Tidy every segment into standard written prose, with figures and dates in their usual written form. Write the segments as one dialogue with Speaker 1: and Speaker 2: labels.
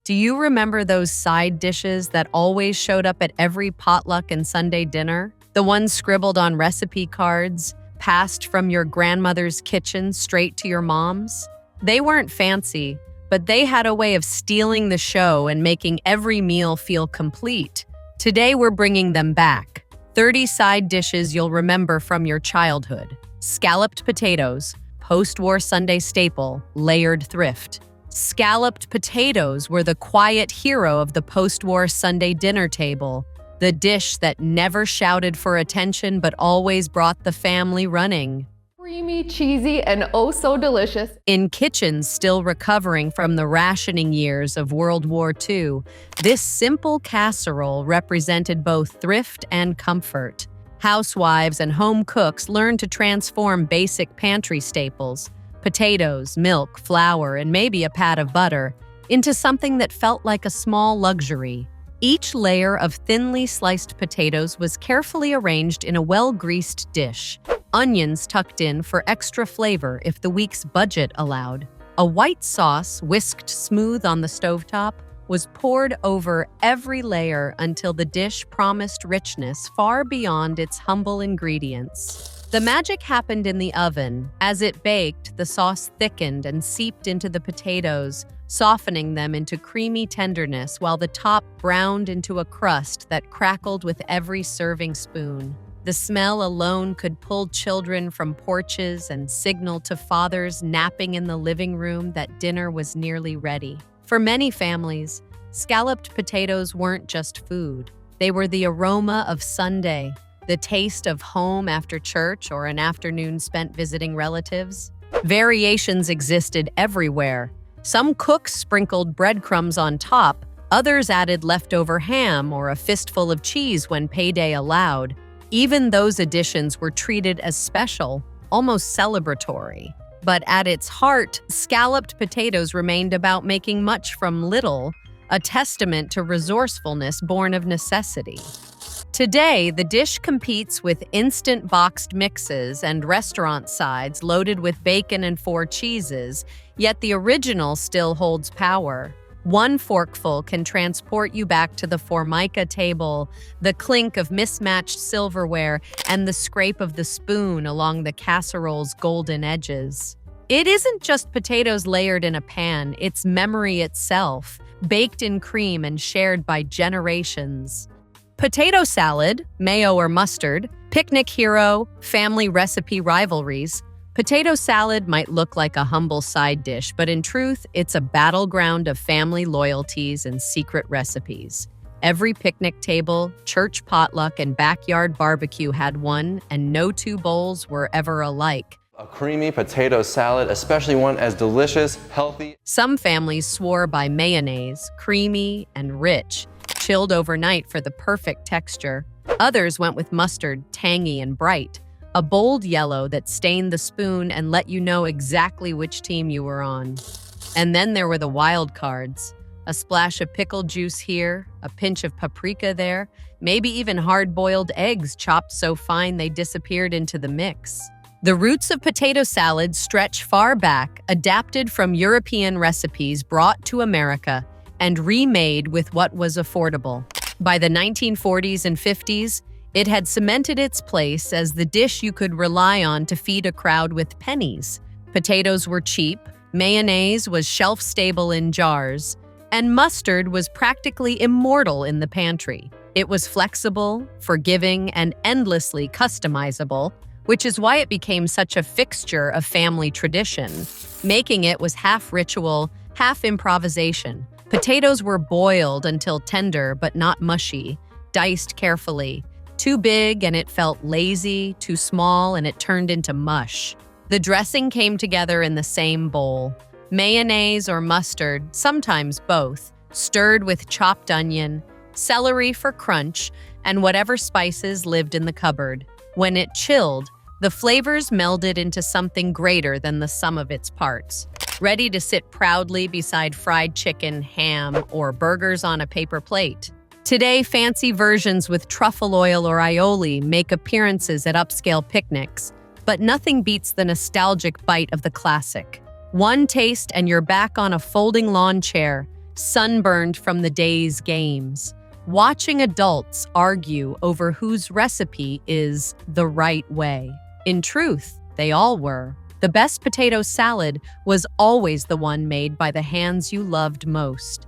Speaker 1: Do you remember those side dishes that always showed up at every potluck and Sunday dinner? The ones scribbled on recipe cards, passed from your grandmother's kitchen straight to your mom's? They weren't fancy, but they had a way of stealing the show and making every meal feel complete. Today we're bringing them back. 30 side dishes you'll remember from your childhood. Scalloped potatoes, post-war Sunday staple, layered thrift. Scalloped potatoes were the quiet hero of the post-war Sunday dinner table, the dish that never shouted for attention but always brought the family running.
Speaker 2: Creamy, cheesy, and oh so delicious.
Speaker 1: In kitchens still recovering from the rationing years of World War II, this simple casserole represented both thrift and comfort. Housewives and home cooks learned to transform basic pantry staples, potatoes, milk, flour, and maybe a pat of butter, into something that felt like a small luxury. Each layer of thinly sliced potatoes was carefully arranged in a well-greased dish, onions tucked in for extra flavor if the week's budget allowed. A white sauce, whisked smooth on the stovetop, was poured over every layer until the dish promised richness far beyond its humble ingredients. The magic happened in the oven. As it baked, the sauce thickened and seeped into the potatoes, softening them into creamy tenderness while the top browned into a crust that crackled with every serving spoon. The smell alone could pull children from porches and signal to fathers napping in the living room that dinner was nearly ready. For many families, scalloped potatoes weren't just food. They were the aroma of Sunday, the taste of home after church or an afternoon spent visiting relatives. Variations existed everywhere. Some cooks sprinkled breadcrumbs on top, others added leftover ham or a fistful of cheese when payday allowed. Even those additions were treated as special, almost celebratory. But at its heart, scalloped potatoes remained about making much from little, a testament to resourcefulness born of necessity. Today, the dish competes with instant boxed mixes and restaurant sides loaded with bacon and 4 cheeses, yet the original still holds power. One forkful can transport you back to the Formica table, the clink of mismatched silverware, and the scrape of the spoon along the casserole's golden edges. It isn't just potatoes layered in a pan, it's memory itself, baked in cream and shared by generations. Potato salad, mayo or mustard, picnic hero, family recipe rivalries. Potato salad might look like a humble side dish, but in truth, it's a battleground of family loyalties and secret recipes. Every picnic table, church potluck, and backyard barbecue had one, and no two bowls were ever alike.
Speaker 3: A creamy potato salad, especially one as delicious, healthy.
Speaker 1: Some families swore by mayonnaise, creamy and rich, chilled overnight for the perfect texture. Others went with mustard, tangy and bright, a bold yellow that stained the spoon and let you know exactly which team you were on. And then there were the wild cards. A splash of pickle juice here, a pinch of paprika there, maybe even hard-boiled eggs chopped so fine they disappeared into the mix. The roots of potato salad stretch far back, adapted from European recipes brought to America and remade with what was affordable. By the 1940s and 50s, it had cemented its place as the dish you could rely on to feed a crowd with pennies. Potatoes were cheap, mayonnaise was shelf-stable in jars, and mustard was practically immortal in the pantry. It was flexible, forgiving, and endlessly customizable, which is why it became such a fixture of family tradition. Making it was half ritual, half improvisation. Potatoes were boiled until tender but not mushy, diced carefully. Too big and it felt lazy, too small and it turned into mush. The dressing came together in the same bowl. Mayonnaise or mustard, sometimes both, stirred with chopped onion, celery for crunch, and whatever spices lived in the cupboard. When it chilled, the flavors melded into something greater than the sum of its parts, ready to sit proudly beside fried chicken, ham, or burgers on a paper plate. Today, fancy versions with truffle oil or aioli make appearances at upscale picnics, but nothing beats the nostalgic bite of the classic. One taste and you're back on a folding lawn chair, sunburned from the day's games, watching adults argue over whose recipe is the right way. In truth, they all were. The best potato salad was always the one made by the hands you loved most.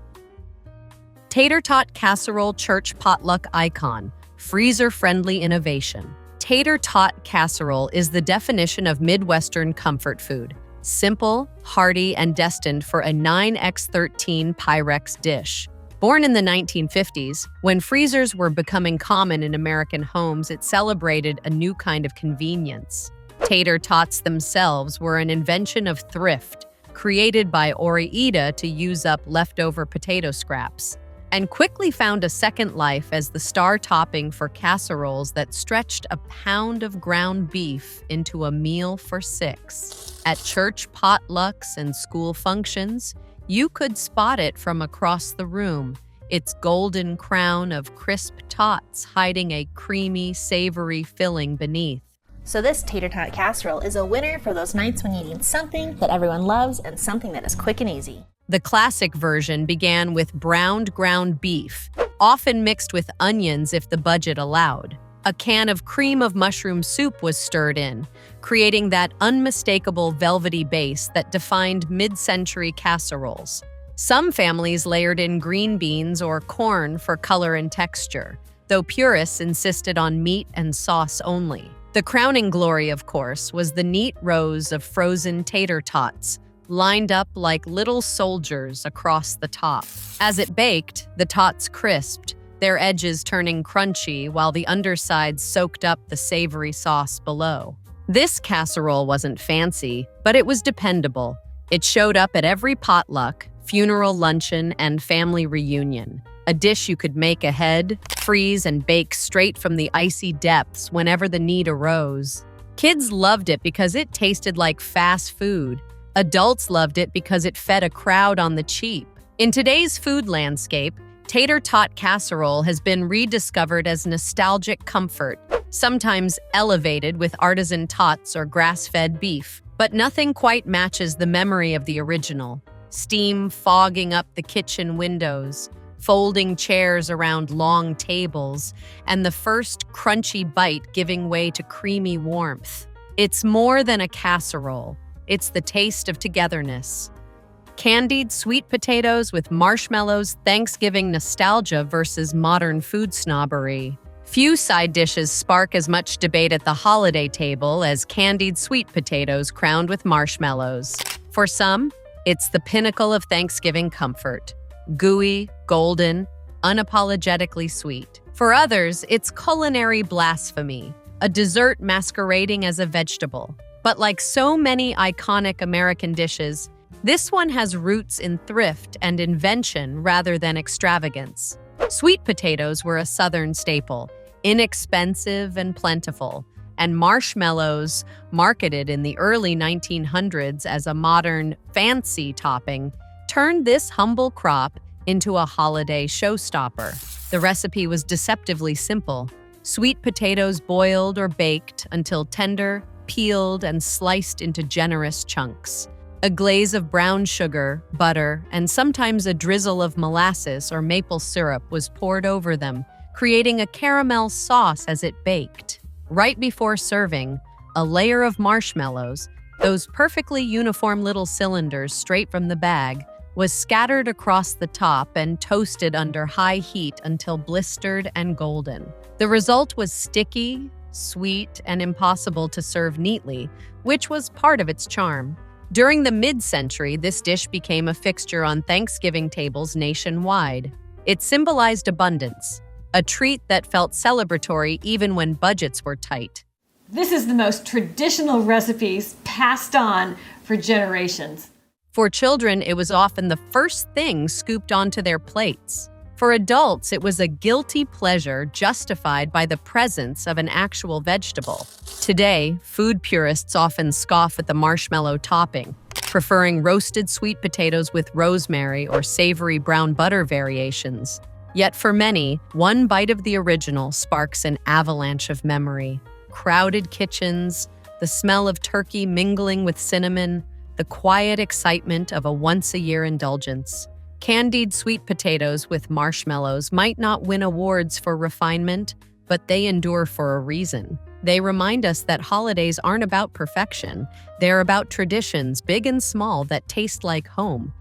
Speaker 1: Tater tot casserole church potluck icon, freezer-friendly innovation. Tater tot casserole is the definition of Midwestern comfort food. Simple, hearty, and destined for a 9x13 Pyrex dish. Born in the 1950s, when freezers were becoming common in American homes, it celebrated a new kind of convenience. Tater tots themselves were an invention of thrift, created by Ore-Ida to use up leftover potato scraps, and quickly found a second life as the star topping for casseroles that stretched a pound of ground beef into a meal for 6. At church potlucks and school functions, you could spot it from across the room, its golden crown of crisp tots hiding a creamy, savory filling beneath.
Speaker 4: So this tater tot casserole is a winner for those nights when you need something that everyone loves and something that is quick and easy.
Speaker 1: The classic version began with browned ground beef, often mixed with onions if the budget allowed. A can of cream of mushroom soup was stirred in, creating that unmistakable velvety base that defined mid-century casseroles. Some families layered in green beans or corn for color and texture, though purists insisted on meat and sauce only. The crowning glory, of course, was the neat rows of frozen tater tots, lined up like little soldiers across the top. As it baked, the tots crisped, their edges turning crunchy while the undersides soaked up the savory sauce below. This casserole wasn't fancy, but it was dependable. It showed up at every potluck, funeral luncheon, and family reunion. A dish you could make ahead, freeze, and bake straight from the icy depths whenever the need arose. Kids loved it because it tasted like fast food. Adults loved it because it fed a crowd on the cheap. In today's food landscape, tater tot casserole has been rediscovered as nostalgic comfort, sometimes elevated with artisan tots or grass-fed beef. But nothing quite matches the memory of the original. Steam fogging up the kitchen windows, folding chairs around long tables, and the first crunchy bite giving way to creamy warmth. It's more than a casserole. It's the taste of togetherness. Candied sweet potatoes with marshmallows, Thanksgiving nostalgia versus modern food snobbery. Few side dishes spark as much debate at the holiday table as candied sweet potatoes crowned with marshmallows. For some, it's the pinnacle of Thanksgiving comfort. Gooey, golden, unapologetically sweet. For others, it's culinary blasphemy, a dessert masquerading as a vegetable. But like so many iconic American dishes, this one has roots in thrift and invention rather than extravagance. Sweet potatoes were a Southern staple, inexpensive and plentiful, and marshmallows, marketed in the early 1900s as a modern, fancy topping, turned this humble crop into a holiday showstopper. The recipe was deceptively simple. Sweet potatoes boiled or baked until tender, peeled, and sliced into generous chunks. A glaze of brown sugar, butter, and sometimes a drizzle of molasses or maple syrup was poured over them, creating a caramel sauce as it baked. Right before serving, a layer of marshmallows, those perfectly uniform little cylinders straight from the bag, was scattered across the top and toasted under high heat until blistered and golden. The result was sticky, sweet, and impossible to serve neatly, which was part of its charm. During the mid-century, this dish became a fixture on Thanksgiving tables nationwide. It symbolized abundance, a treat that felt celebratory even when budgets were tight.
Speaker 5: This is the most traditional recipes passed on for generations.
Speaker 1: For children, it was often the first thing scooped onto their plates. For adults, it was a guilty pleasure justified by the presence of an actual vegetable. Today, food purists often scoff at the marshmallow topping, preferring roasted sweet potatoes with rosemary or savory brown butter variations. Yet for many, one bite of the original sparks an avalanche of memory. Crowded kitchens, the smell of turkey mingling with cinnamon, the quiet excitement of a once-a-year indulgence. Candied sweet potatoes with marshmallows might not win awards for refinement, but they endure for a reason. They remind us that holidays aren't about perfection. They're about traditions, big and small, that taste like home.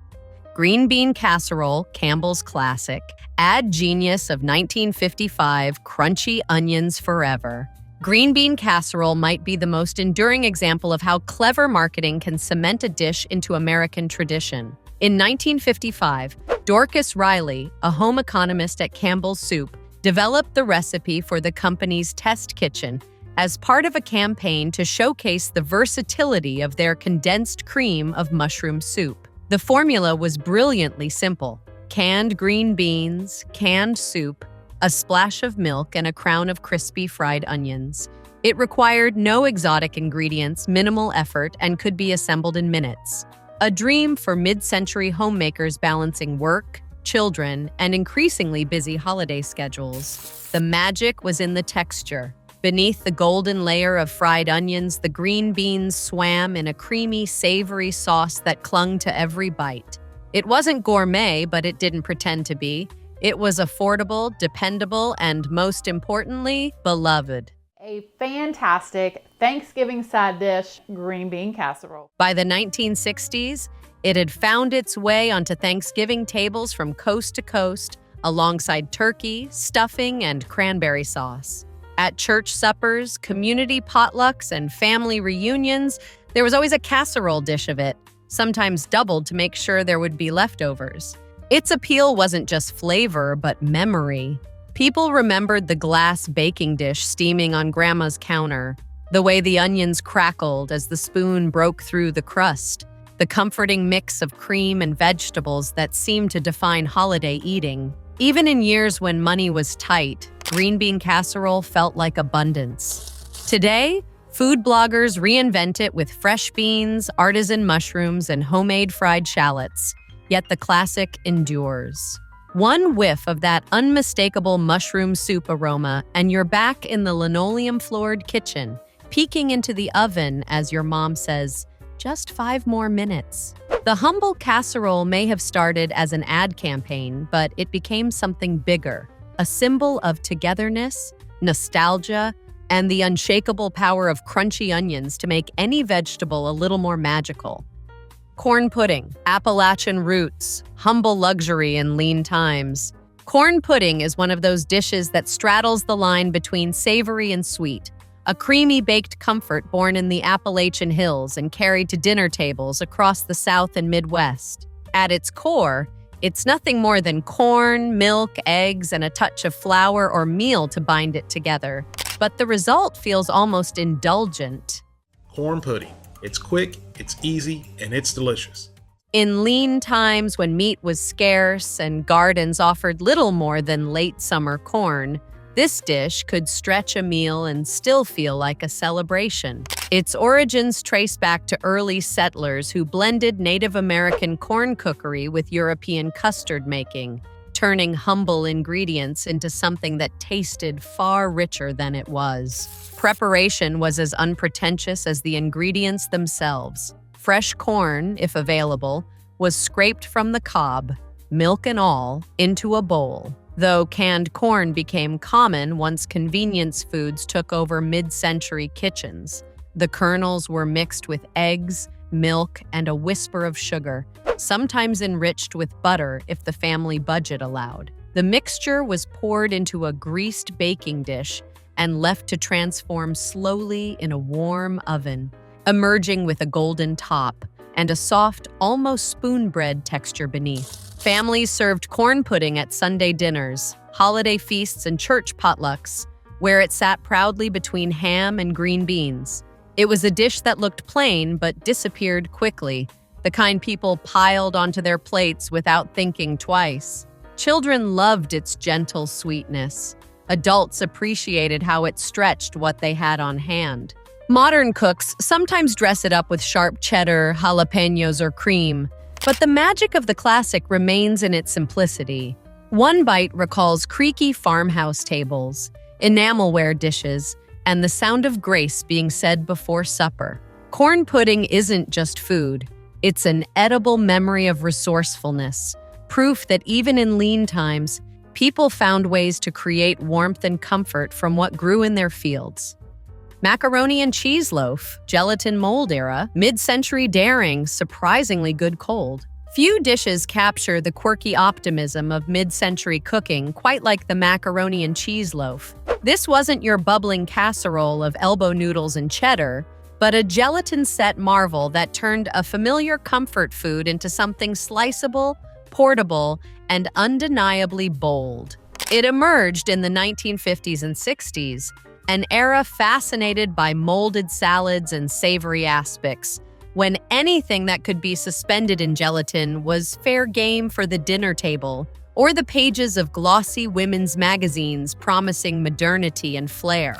Speaker 1: Green bean casserole, Campbell's classic. Add genius of 1955, crunchy onions forever. Green bean casserole might be the most enduring example of how clever marketing can cement a dish into American tradition. In 1955, Dorcas Riley, a home economist at Campbell's Soup, developed the recipe for the company's test kitchen as part of a campaign to showcase the versatility of their condensed cream of mushroom soup. The formula was brilliantly simple: canned green beans, canned soup, a splash of milk, and a crown of crispy fried onions. It required no exotic ingredients, minimal effort, and could be assembled in minutes. A dream for mid-century homemakers balancing work, children, and increasingly busy holiday schedules. The magic was in the texture. Beneath the golden layer of fried onions, the green beans swam in a creamy, savory sauce that clung to every bite. It wasn't gourmet, but it didn't pretend to be. It was affordable, dependable, and most importantly, beloved.
Speaker 2: A fantastic Thanksgiving side dish, green bean casserole.
Speaker 1: By the 1960s, it had found its way onto Thanksgiving tables from coast to coast, alongside turkey, stuffing, and cranberry sauce. At church suppers, community potlucks, and family reunions, there was always a casserole dish of it, sometimes doubled to make sure there would be leftovers. Its appeal wasn't just flavor, but memory. People remembered the glass baking dish steaming on Grandma's counter, the way the onions crackled as the spoon broke through the crust, the comforting mix of cream and vegetables that seemed to define holiday eating. Even in years when money was tight, green bean casserole felt like abundance. Today, food bloggers reinvent it with fresh beans, artisan mushrooms, and homemade fried shallots, yet the classic endures. One whiff of that unmistakable mushroom soup aroma, and you're back in the linoleum-floored kitchen, peeking into the oven as your mom says, "Just 5 more minutes." The humble casserole may have started as an ad campaign, but it became something bigger, a symbol of togetherness, nostalgia, and the unshakable power of crunchy onions to make any vegetable a little more magical. Corn pudding, Appalachian roots, humble luxury in lean times. Corn pudding is one of those dishes that straddles the line between savory and sweet, a creamy baked comfort born in the Appalachian Hills and carried to dinner tables across the South and Midwest. At its core, it's nothing more than corn, milk, eggs, and a touch of flour or meal to bind it together. But the result feels almost indulgent.
Speaker 6: Corn pudding. It's quick, it's easy, and it's delicious.
Speaker 1: In lean times when meat was scarce and gardens offered little more than late summer corn, this dish could stretch a meal and still feel like a celebration. Its origins trace back to early settlers who blended Native American corn cookery with European custard making, turning humble ingredients into something that tasted far richer than it was. Preparation was as unpretentious as the ingredients themselves. Fresh corn, if available, was scraped from the cob, milk and all, into a bowl. Though canned corn became common once convenience foods took over mid-century kitchens. The kernels were mixed with eggs, milk, and a whisper of sugar, sometimes enriched with butter if the family budget allowed. The mixture was poured into a greased baking dish and left to transform slowly in a warm oven, emerging with a golden top and a soft, almost spoon bread texture beneath. Families served corn pudding at Sunday dinners, holiday feasts, and church potlucks, where it sat proudly between ham and green beans. It was a dish that looked plain but disappeared quickly, the kind people piled onto their plates without thinking twice. Children loved its gentle sweetness. Adults appreciated how it stretched what they had on hand. Modern cooks sometimes dress it up with sharp cheddar, jalapenos, or cream, but the magic of the classic remains in its simplicity. One bite recalls creaky farmhouse tables, enamelware dishes, and the sound of grace being said before supper. Corn pudding isn't just food. It's an edible memory of resourcefulness, proof that even in lean times, people found ways to create warmth and comfort from what grew in their fields. Macaroni and cheese loaf, gelatin mold era, mid-century daring, surprisingly good cold. Few dishes capture the quirky optimism of mid-century cooking quite like the macaroni and cheese loaf. This wasn't your bubbling casserole of elbow noodles and cheddar, but a gelatin-set marvel that turned a familiar comfort food into something sliceable, portable, and undeniably bold. It emerged in the 1950s and 60s, an era fascinated by molded salads and savory aspects, when anything that could be suspended in gelatin was fair game for the dinner table, or the pages of glossy women's magazines promising modernity and flair.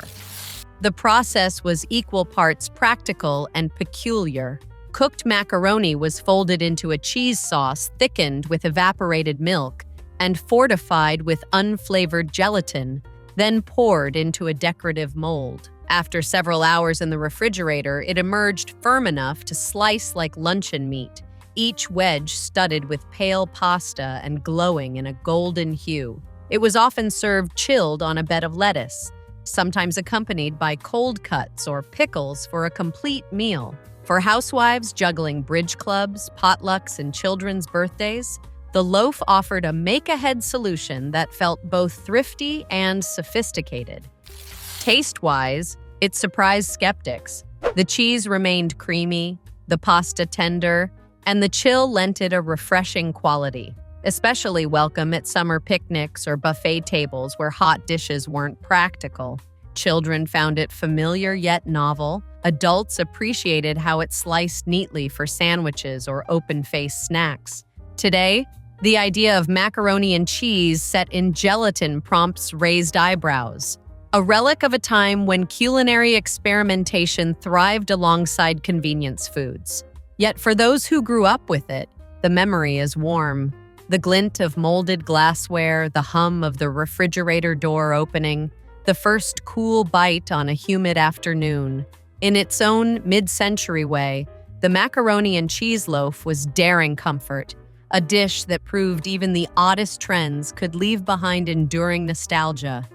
Speaker 1: The process was equal parts practical and peculiar. Cooked macaroni was folded into a cheese sauce thickened with evaporated milk and fortified with unflavored gelatin, then poured into a decorative mold. After several hours in the refrigerator, it emerged firm enough to slice like luncheon meat, each wedge studded with pale pasta and glowing in a golden hue. It was often served chilled on a bed of lettuce, sometimes accompanied by cold cuts or pickles for a complete meal. For housewives juggling bridge clubs, potlucks, and children's birthdays, the loaf offered a make-ahead solution that felt both thrifty and sophisticated. Taste-wise, it surprised skeptics. The cheese remained creamy, the pasta tender, and the chill lent it a refreshing quality, especially welcome at summer picnics or buffet tables where hot dishes weren't practical. Children found it familiar yet novel. Adults appreciated how it sliced neatly for sandwiches or open-faced snacks. Today, the idea of macaroni and cheese set in gelatin prompts raised eyebrows, a relic of a time when culinary experimentation thrived alongside convenience foods. Yet for those who grew up with it, the memory is warm. The glint of molded glassware, the hum of the refrigerator door opening, the first cool bite on a humid afternoon. In its own mid-century way, the macaroni and cheese loaf was daring comfort, a dish that proved even the oddest trends could leave behind enduring nostalgia.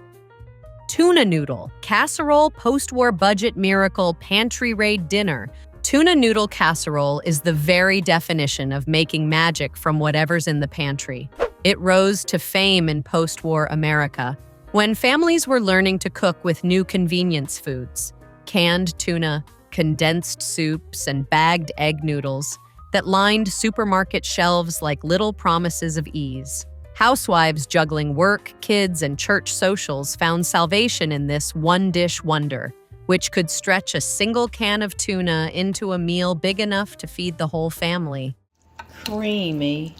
Speaker 1: Tuna noodle, casserole, post-war budget miracle, pantry raid dinner. Tuna noodle casserole is the very definition of making magic from whatever's in the pantry. It rose to fame in post-war America, when families were learning to cook with new convenience foods, canned tuna, condensed soups, and bagged egg noodles that lined supermarket shelves like little promises of ease. Housewives juggling work, kids, and church socials found salvation in this one-dish wonder, which could stretch a single can of tuna into a meal big enough to feed the whole family.
Speaker 7: Creamy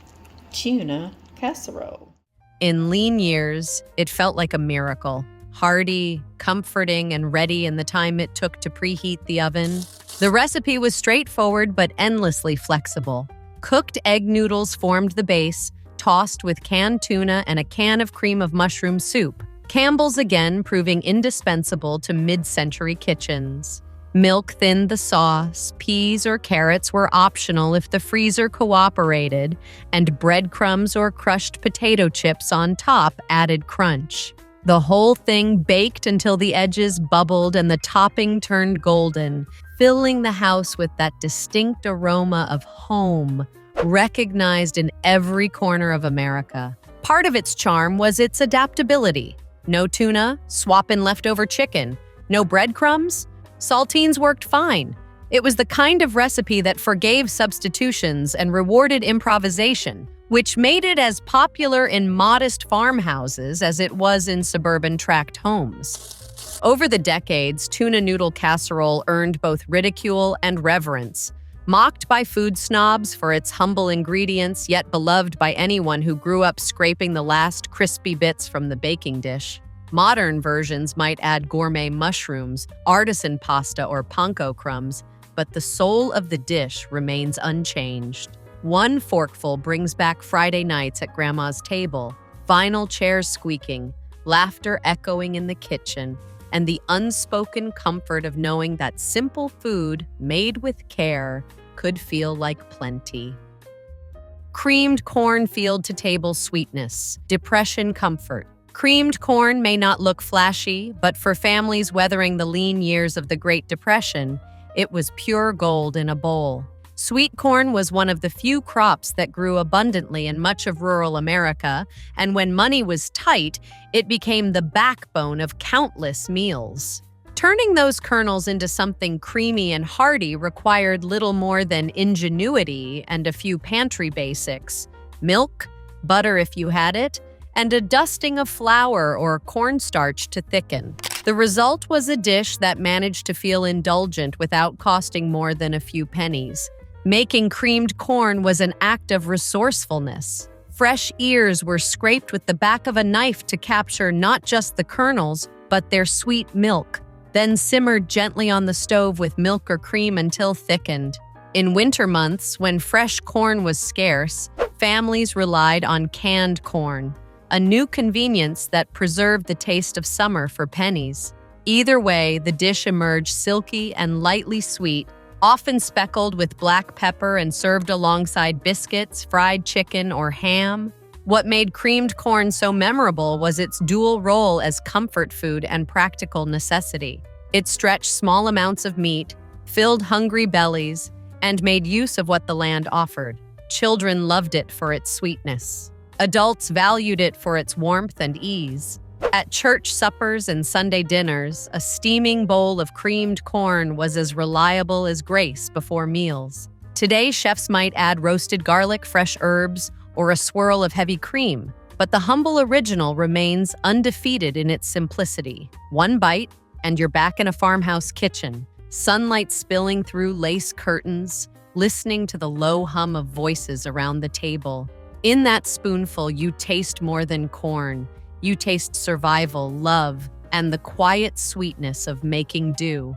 Speaker 7: tuna casserole.
Speaker 1: In lean years, it felt like a miracle. Hearty, comforting, and ready in the time it took to preheat the oven. The recipe was straightforward but endlessly flexible. Cooked egg noodles formed the base, tossed with canned tuna and a can of cream of mushroom soup. Campbell's again proving indispensable to mid-century kitchens. Milk thinned the sauce, peas or carrots were optional if the freezer cooperated, and breadcrumbs or crushed potato chips on top added crunch. The whole thing baked until the edges bubbled and the topping turned golden, filling the house with that distinct aroma of home, recognized in every corner of America. Part of its charm was its adaptability. No tuna, swap in leftover chicken. No breadcrumbs, saltines worked fine. It was the kind of recipe that forgave substitutions and rewarded improvisation, which made it as popular in modest farmhouses as it was in suburban tract homes. Over the decades, tuna noodle casserole earned both ridicule and reverence. Mocked by food snobs for its humble ingredients, yet beloved by anyone who grew up scraping the last crispy bits from the baking dish. Modern versions might add gourmet mushrooms, artisan pasta, or panko crumbs, but the soul of the dish remains unchanged. One forkful brings back Friday nights at Grandma's table, vinyl chairs squeaking, laughter echoing in the kitchen, and the unspoken comfort of knowing that simple food, made with care, could feel like plenty. Creamed corn field-to-table sweetness. Depression comfort. Creamed corn may not look flashy, but for families weathering the lean years of the Great Depression, it was pure gold in a bowl. Sweet corn was one of the few crops that grew abundantly in much of rural America, and when money was tight, it became the backbone of countless meals. Turning those kernels into something creamy and hearty required little more than ingenuity and a few pantry basics: milk, butter if you had it, and a dusting of flour or cornstarch to thicken. The result was a dish that managed to feel indulgent without costing more than a few pennies. Making creamed corn was an act of resourcefulness. Fresh ears were scraped with the back of a knife to capture not just the kernels, but their sweet milk, then simmered gently on the stove with milk or cream until thickened. In winter months, when fresh corn was scarce, families relied on canned corn, a new convenience that preserved the taste of summer for pennies. Either way, the dish emerged silky and lightly sweet, often speckled with black pepper and served alongside biscuits, fried chicken, or ham. What made creamed corn so memorable was its dual role as comfort food and practical necessity. It stretched small amounts of meat, filled hungry bellies, and made use of what the land offered. Children loved it for its sweetness. Adults valued it for its warmth and ease. At church suppers and Sunday dinners, a steaming bowl of creamed corn was as reliable as grace before meals. Today, chefs might add roasted garlic, fresh herbs, or a swirl of heavy cream, but the humble original remains undefeated in its simplicity. One bite, and you're back in a farmhouse kitchen, sunlight spilling through lace curtains, listening to the low hum of voices around the table. In that spoonful, you taste more than corn. You taste survival, love, and the quiet sweetness of making do.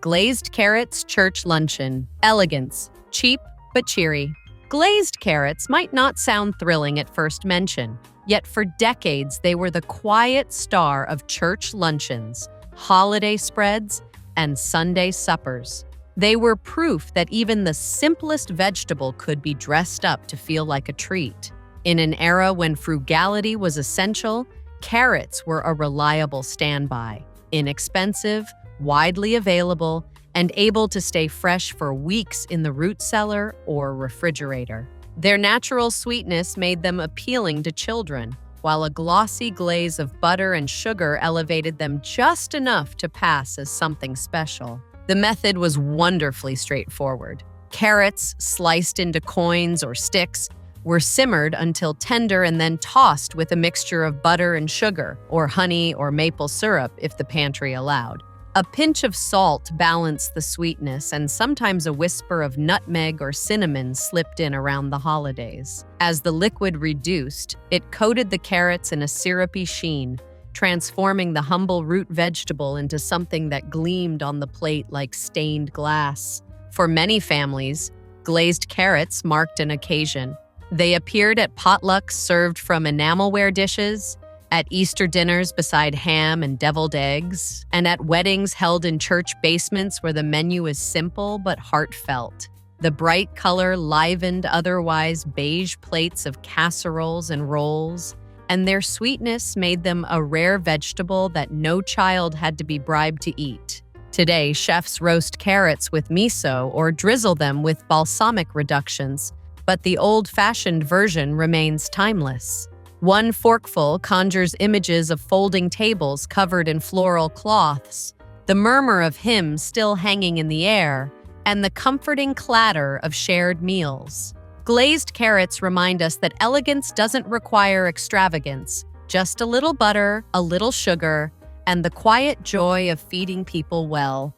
Speaker 1: Glazed carrots church luncheon. Elegance. Cheap, but cheery. Glazed carrots might not sound thrilling at first mention, yet for decades they were the quiet star of church luncheons, holiday spreads, and Sunday suppers. They were proof that even the simplest vegetable could be dressed up to feel like a treat. In an era when frugality was essential, carrots were a reliable standby, inexpensive, widely available, and able to stay fresh for weeks in the root cellar or refrigerator. Their natural sweetness made them appealing to children, while a glossy glaze of butter and sugar elevated them just enough to pass as something special. The method was wonderfully straightforward. Carrots, sliced into coins or sticks, were simmered until tender and then tossed with a mixture of butter and sugar, or honey or maple syrup if the pantry allowed. A pinch of salt balanced the sweetness, and sometimes a whisper of nutmeg or cinnamon slipped in around the holidays. As the liquid reduced, it coated the carrots in a syrupy sheen, transforming the humble root vegetable into something that gleamed on the plate like stained glass. For many families, glazed carrots marked an occasion. They appeared at potlucks served from enamelware dishes, at Easter dinners beside ham and deviled eggs, and at weddings held in church basements where the menu is simple but heartfelt. The bright color livened otherwise beige plates of casseroles and rolls, and their sweetness made them a rare vegetable that no child had to be bribed to eat. Today, chefs roast carrots with miso or drizzle them with balsamic reductions, but the old-fashioned version remains timeless. One forkful conjures images of folding tables covered in floral cloths, the murmur of hymns still hanging in the air, and the comforting clatter of shared meals. Glazed carrots remind us that elegance doesn't require extravagance, just a little butter, a little sugar, and the quiet joy of feeding people well.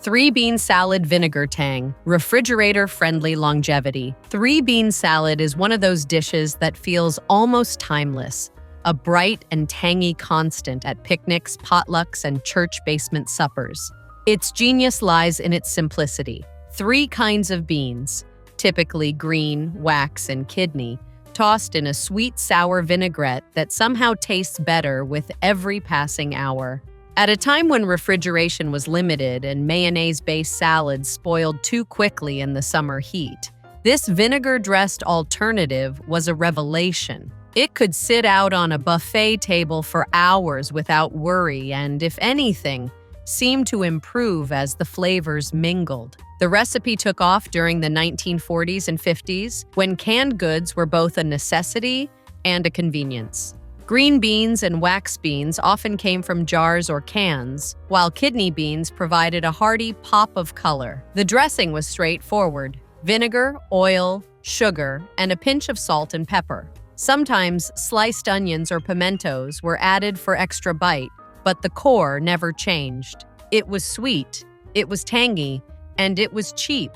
Speaker 1: 3-bean salad vinegar tang, refrigerator-friendly longevity. 3-bean salad is one of those dishes that feels almost timeless, a bright and tangy constant at picnics, potlucks, and church basement suppers. Its genius lies in its simplicity. 3 kinds of beans, typically green, wax, and kidney, tossed in a sweet sour vinaigrette that somehow tastes better with every passing hour. At a time when refrigeration was limited and mayonnaise-based salads spoiled too quickly in the summer heat, This vinegar-dressed alternative was a revelation. It could sit out on a buffet table for hours without worry and, if anything, seemed to improve as the flavors mingled. The recipe took off during the 1940s and 50s, when canned goods were both a necessity and a convenience. Green beans and wax beans often came from jars or cans, while kidney beans provided a hearty pop of color. The dressing was straightforward: vinegar, oil, sugar, and a pinch of salt and pepper. Sometimes sliced onions or pimentos were added for extra bite, but the core never changed. It was sweet, it was tangy, and it was cheap.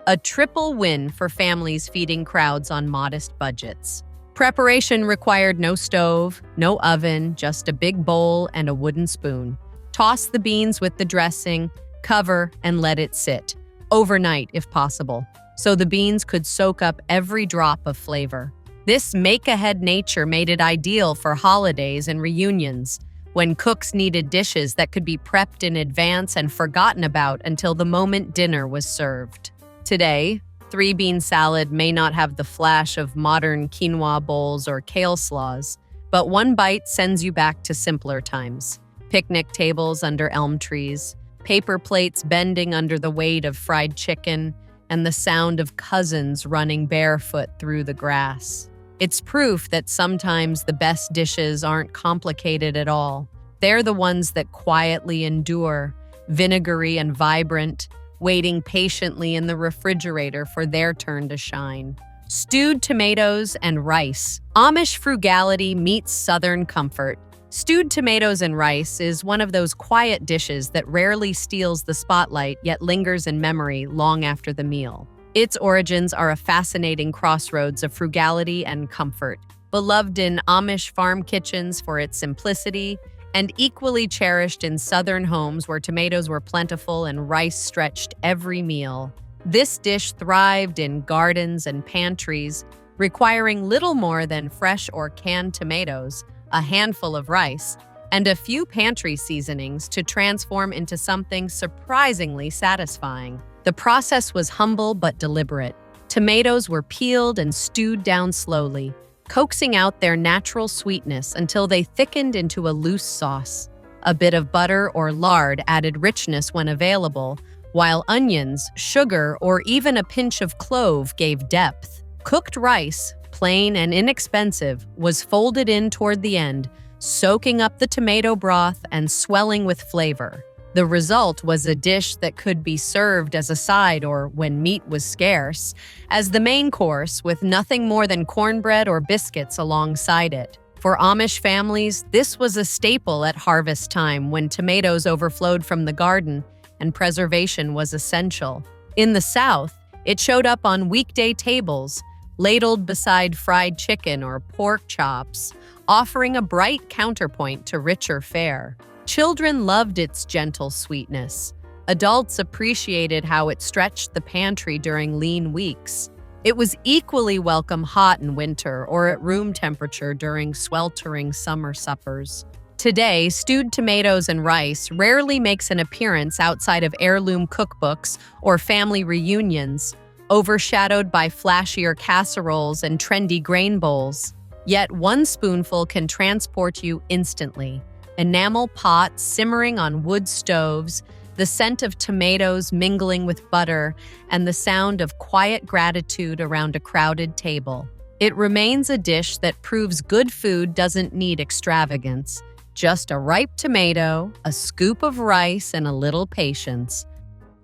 Speaker 1: A triple win for families feeding crowds on modest budgets. Preparation required no stove, no oven, just a big bowl and a wooden spoon. Toss the beans with the dressing, cover, and let it sit, overnight if possible, so the beans could soak up every drop of flavor. This make-ahead nature made it ideal for holidays and reunions, when cooks needed dishes that could be prepped in advance and forgotten about until the moment dinner was served. Today, three-bean salad may not have the flash of modern quinoa bowls or kale slaws, but one bite sends you back to simpler times. Picnic tables under elm trees, paper plates bending under the weight of fried chicken, and the sound of cousins running barefoot through the grass. It's proof that sometimes the best dishes aren't complicated at all. They're the ones that quietly endure, vinegary and vibrant, waiting patiently in the refrigerator for their turn to shine. Stewed tomatoes and rice. Amish frugality meets Southern comfort. Stewed tomatoes and rice is one of those quiet dishes that rarely steals the spotlight yet lingers in memory long after the meal. Its origins are a fascinating crossroads of frugality and comfort, beloved in Amish farm kitchens for its simplicity, and equally cherished in Southern homes where tomatoes were plentiful and rice stretched every meal. This dish thrived in gardens and pantries, requiring little more than fresh or canned tomatoes, a handful of rice, and a few pantry seasonings to transform into something surprisingly satisfying. The process was humble but deliberate. Tomatoes were peeled and stewed down slowly, coaxing out their natural sweetness until they thickened into a loose sauce. A bit of butter or lard added richness when available, while onions, sugar, or even a pinch of clove gave depth. Cooked rice, plain and inexpensive, was folded in toward the end, soaking up the tomato broth and swelling with flavor. The result was a dish that could be served as a side or, when meat was scarce, as the main course with nothing more than cornbread or biscuits alongside it. For Amish families, this was a staple at harvest time when tomatoes overflowed from the garden and preservation was essential. In the South, it showed up on weekday tables, ladled beside fried chicken or pork chops, offering a bright counterpoint to richer fare. Children loved its gentle sweetness. Adults appreciated how it stretched the pantry during lean weeks. It was equally welcome hot in winter or at room temperature during sweltering summer suppers. Today, stewed tomatoes and rice rarely makes an appearance outside of heirloom cookbooks or family reunions, overshadowed by flashier casseroles and trendy grain bowls. Yet one spoonful can transport you instantly. Enamel pots simmering on wood stoves, the scent of tomatoes mingling with butter, and the sound of quiet gratitude around a crowded table. It remains a dish that proves good food doesn't need extravagance, just a ripe tomato, a scoop of rice, and a little patience.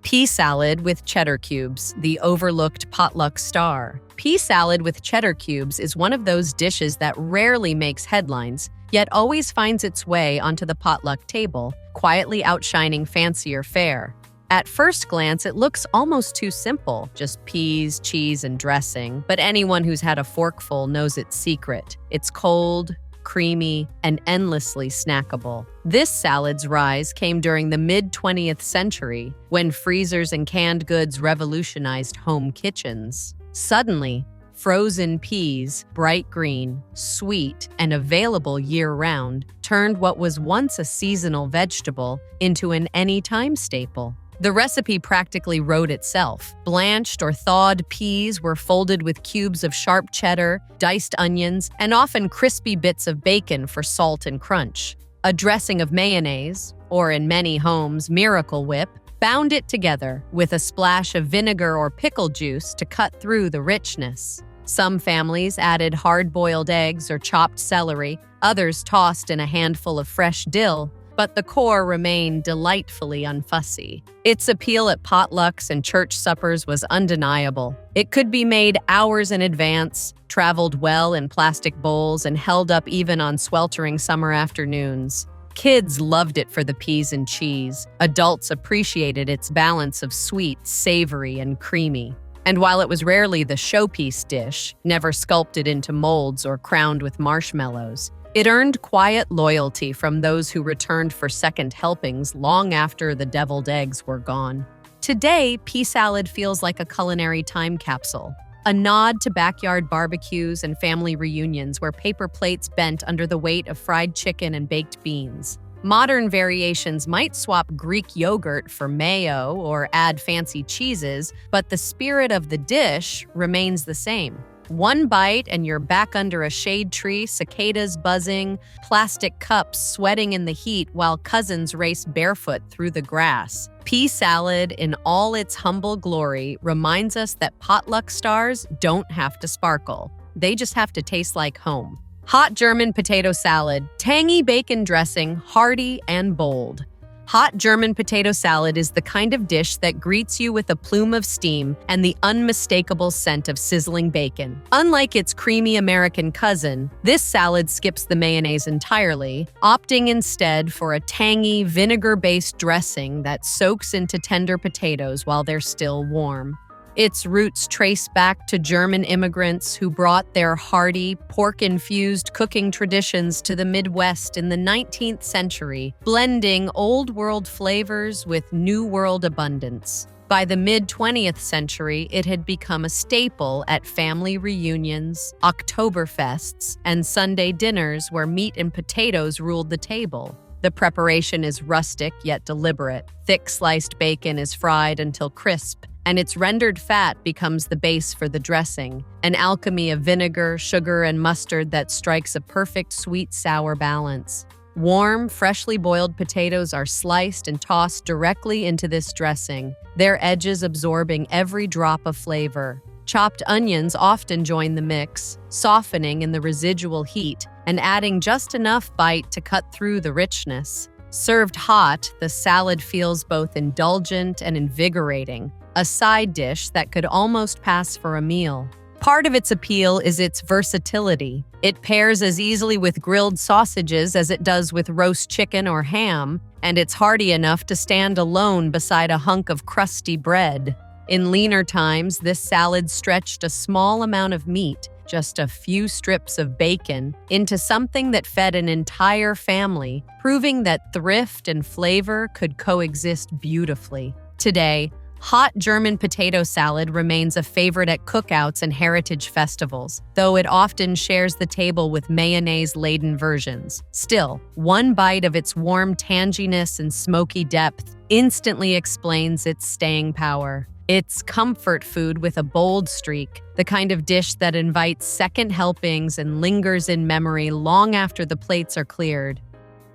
Speaker 1: Pea salad with cheddar cubes, the overlooked potluck star. Pea salad with cheddar cubes is one of those dishes that rarely makes headlines, yet always finds its way onto the potluck table, quietly outshining fancier fare. At first glance, it looks almost too simple, just peas, cheese, and dressing, but anyone who's had a forkful knows its secret. It's cold, creamy, and endlessly snackable. This salad's rise came during the mid-20th century, when freezers and canned goods revolutionized home kitchens. Suddenly, frozen peas, bright green, sweet, and available year-round, turned what was once a seasonal vegetable into an anytime staple. The recipe practically wrote itself. Blanched or thawed peas were folded with cubes of sharp cheddar, diced onions, and often crispy bits of bacon for salt and crunch. A dressing of mayonnaise, or in many homes, Miracle Whip, bound it together with a splash of vinegar or pickle juice to cut through the richness. Some families added hard-boiled eggs or chopped celery, others tossed in a handful of fresh dill, but the core remained delightfully unfussy. Its appeal at potlucks and church suppers was undeniable. It could be made hours in advance, traveled well in plastic bowls, and held up even on sweltering summer afternoons. Kids loved it for the peas and cheese. Adults appreciated its balance of sweet, savory, and creamy. And while it was rarely the showpiece dish, never sculpted into molds or crowned with marshmallows, it earned quiet loyalty from those who returned for second helpings long after the deviled eggs were gone. Today, pea salad feels like a culinary time capsule, a nod to backyard barbecues and family reunions where paper plates bent under the weight of fried chicken and baked beans. Modern variations might swap Greek yogurt for mayo or add fancy cheeses, but the spirit of the dish remains the same. One bite and you're back under a shade tree, cicadas buzzing, plastic cups sweating in the heat while cousins race barefoot through the grass. Pea salad, in all its humble glory, reminds us that potluck stars don't have to sparkle. They just have to taste like home. Hot German potato salad, tangy bacon dressing, hearty and bold. Hot German potato salad is the kind of dish that greets you with a plume of steam and the unmistakable scent of sizzling bacon. Unlike its creamy American cousin, this salad skips the mayonnaise entirely, opting instead for a tangy, vinegar-based dressing that soaks into tender potatoes while they're still warm. Its roots trace back to German immigrants who brought their hearty, pork-infused cooking traditions to the Midwest in the 19th century, blending old-world flavors with new-world abundance. By the mid-20th century, it had become a staple at family reunions, Oktoberfests, and Sunday dinners where meat and potatoes ruled the table. The preparation is rustic yet deliberate. Thick sliced bacon is fried until crisp, and its rendered fat becomes the base for the dressing, an alchemy of vinegar, sugar, and mustard that strikes a perfect sweet-sour balance. Warm, freshly boiled potatoes are sliced and tossed directly into this dressing, their edges absorbing every drop of flavor. Chopped onions often join the mix, softening in the residual heat and adding just enough bite to cut through the richness. Served hot, the salad feels both indulgent and invigorating, a side dish that could almost pass for a meal. Part of its appeal is its versatility. It pairs as easily with grilled sausages as it does with roast chicken or ham, and it's hearty enough to stand alone beside a hunk of crusty bread. In leaner times, this salad stretched a small amount of meat, just a few strips of bacon, into something that fed an entire family, proving that thrift and flavor could coexist beautifully. Today, hot German potato salad remains a favorite at cookouts and heritage festivals, though it often shares the table with mayonnaise-laden versions. Still, one bite of its warm tanginess and smoky depth instantly explains its staying power. It's comfort food with a bold streak, the kind of dish that invites second helpings and lingers in memory long after the plates are cleared.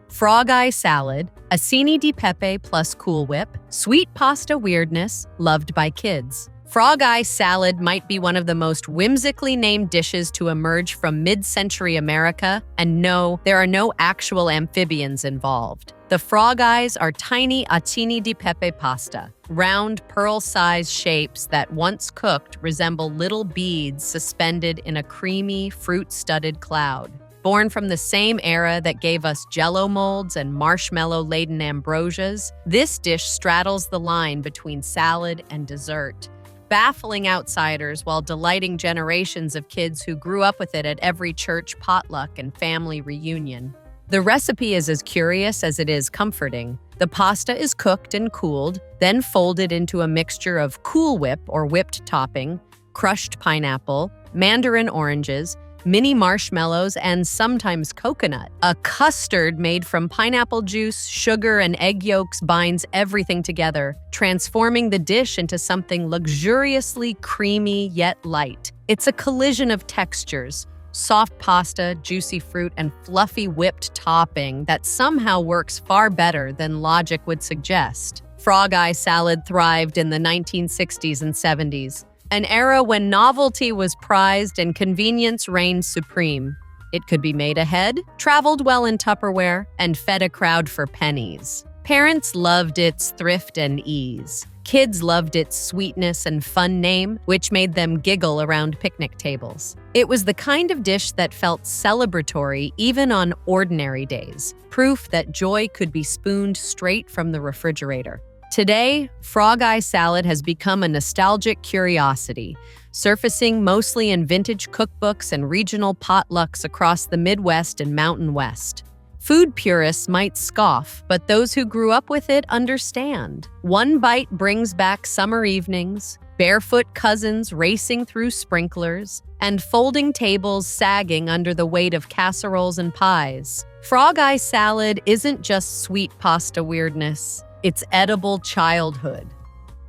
Speaker 1: Frog eye salad, acini di pepe plus Cool Whip, sweet pasta weirdness, loved by kids. Frog eye salad might be one of the most whimsically named dishes to emerge from mid-century America, and no, there are no actual amphibians involved. The frog eyes are tiny acini di pepe pasta, round pearl-sized shapes that once cooked resemble little beads suspended in a creamy, fruit-studded cloud. Born from the same era that gave us Jell-O molds and marshmallow-laden ambrosias, this dish straddles the line between salad and dessert, baffling outsiders while delighting generations of kids who grew up with it at every church potluck and family reunion. The recipe is as curious as it is comforting. The pasta is cooked and cooled, then folded into a mixture of Cool Whip or whipped topping, crushed pineapple, mandarin oranges, mini marshmallows, and sometimes coconut. A custard made from pineapple juice, sugar, and egg yolks binds everything together, transforming the dish into something luxuriously creamy yet light. It's a collision of textures: soft pasta, juicy fruit, and fluffy whipped topping that somehow works far better than logic would suggest. Frog eye salad thrived in the 1960s and 70s, an era when novelty was prized and convenience reigned supreme. It could be made ahead, traveled well in Tupperware, and fed a crowd for pennies. Parents loved its thrift and ease. Kids loved its sweetness and fun name, which made them giggle around picnic tables. It was the kind of dish that felt celebratory even on ordinary days, proof that joy could be spooned straight from the refrigerator. Today, frog eye salad has become a nostalgic curiosity, surfacing mostly in vintage cookbooks and regional potlucks across the Midwest and Mountain West. Food purists might scoff, but those who grew up with it understand. One bite brings back summer evenings, barefoot cousins racing through sprinklers, and folding tables sagging under the weight of casseroles and pies. Frog eye salad isn't just sweet pasta weirdness, it's edible childhood.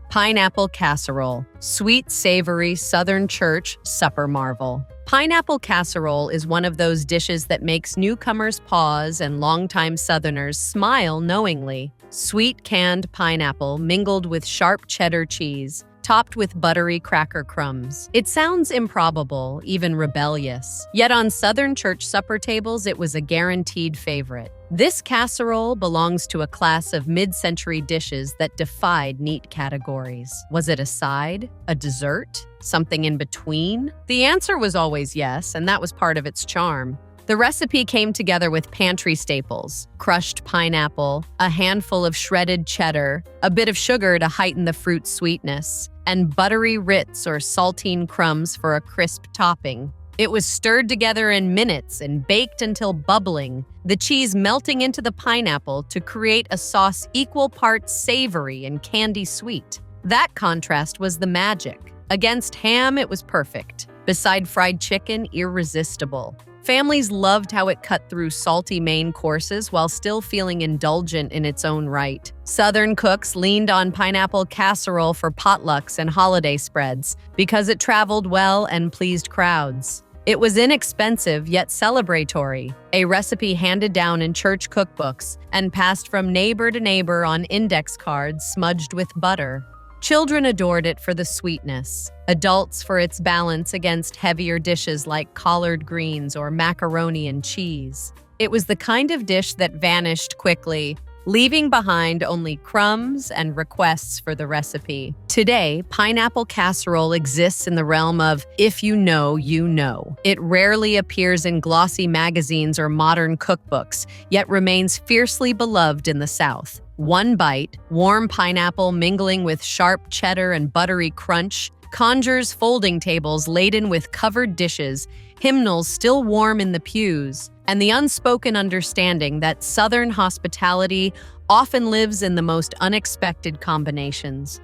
Speaker 1: Pineapple casserole, sweet, savory Southern church supper marvel. Pineapple casserole is one of those dishes that makes newcomers pause and longtime Southerners smile knowingly. Sweet canned pineapple mingled with sharp cheddar cheese, topped with buttery cracker crumbs. It sounds improbable, even rebellious. Yet on Southern church supper tables, it was a guaranteed favorite. This casserole belongs to a class of mid-century dishes that defied neat categories. Was it a side? A dessert? Something in between? The answer was always yes, and that was part of its charm. The recipe came together with pantry staples: crushed pineapple, a handful of shredded cheddar, a bit of sugar to heighten the fruit's sweetness, and buttery Ritz or saltine crumbs for a crisp topping. It was stirred together in minutes and baked until bubbling, the cheese melting into the pineapple to create a sauce equal parts savory and candy sweet. That contrast was the magic. Against ham, it was perfect. Beside fried chicken, irresistible. Families loved how it cut through salty main courses while still feeling indulgent in its own right. Southern cooks leaned on pineapple casserole for potlucks and holiday spreads because it traveled well and pleased crowds. It was inexpensive yet celebratory, a recipe handed down in church cookbooks and passed from neighbor to neighbor on index cards smudged with butter. Children adored it for the sweetness, adults for its balance against heavier dishes like collard greens or macaroni and cheese. It was the kind of dish that vanished quickly, leaving behind only crumbs and requests for the recipe. Today, pineapple casserole exists in the realm of if you know, you know. It rarely appears in glossy magazines or modern cookbooks, yet remains fiercely beloved in the South. One bite, warm pineapple mingling with sharp cheddar and buttery crunch, conjures folding tables laden with covered dishes, hymnals still warm in the pews, and the unspoken understanding that Southern hospitality often lives in the most unexpected combinations.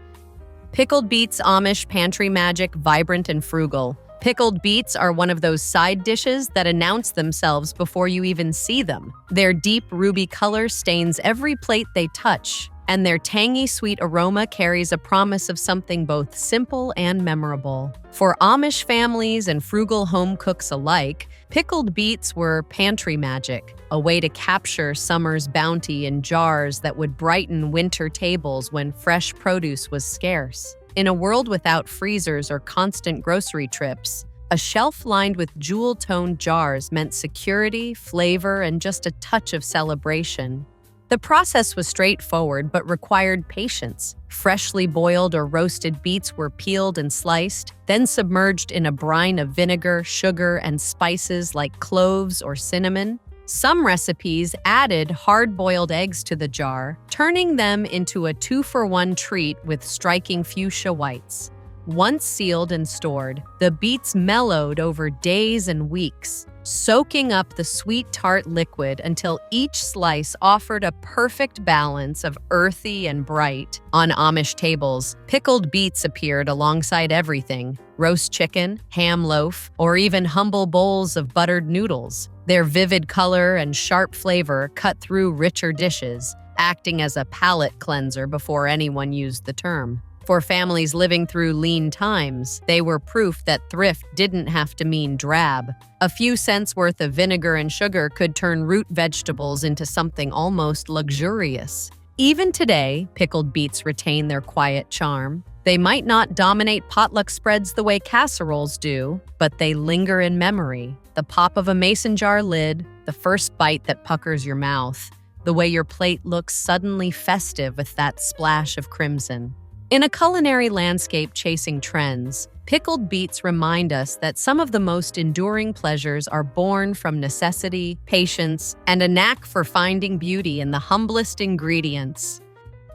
Speaker 1: Pickled beets, Amish pantry magic, vibrant and frugal. Pickled beets are one of those side dishes that announce themselves before you even see them. Their deep ruby color stains every plate they touch, and their tangy sweet aroma carries a promise of something both simple and memorable. For Amish families and frugal home cooks alike, pickled beets were pantry magic, a way to capture summer's bounty in jars that would brighten winter tables when fresh produce was scarce. In a world without freezers or constant grocery trips, a shelf lined with jewel-toned jars meant security, flavor, and just a touch of celebration. The process was straightforward but required patience. Freshly boiled or roasted beets were peeled and sliced, then submerged in a brine of vinegar, sugar, and spices like cloves or cinnamon. Some recipes added hard-boiled eggs to the jar, turning them into a 2-for-1 treat with striking fuchsia whites. Once sealed and stored, the beets mellowed over days and weeks, soaking up the sweet tart liquid until each slice offered a perfect balance of earthy and bright. On Amish tables, pickled beets appeared alongside everything: roast chicken, ham loaf, or even humble bowls of buttered noodles. Their vivid color and sharp flavor cut through richer dishes, acting as a palate cleanser before anyone used the term. For families living through lean times, they were proof that thrift didn't have to mean drab. A few cents worth of vinegar and sugar could turn root vegetables into something almost luxurious. Even today, pickled beets retain their quiet charm. They might not dominate potluck spreads the way casseroles do, but they linger in memory. The pop of a mason jar lid, the first bite that puckers your mouth, the way your plate looks suddenly festive with that splash of crimson. In a culinary landscape chasing trends, pickled beets remind us that some of the most enduring pleasures are born from necessity, patience, and a knack for finding beauty in the humblest ingredients.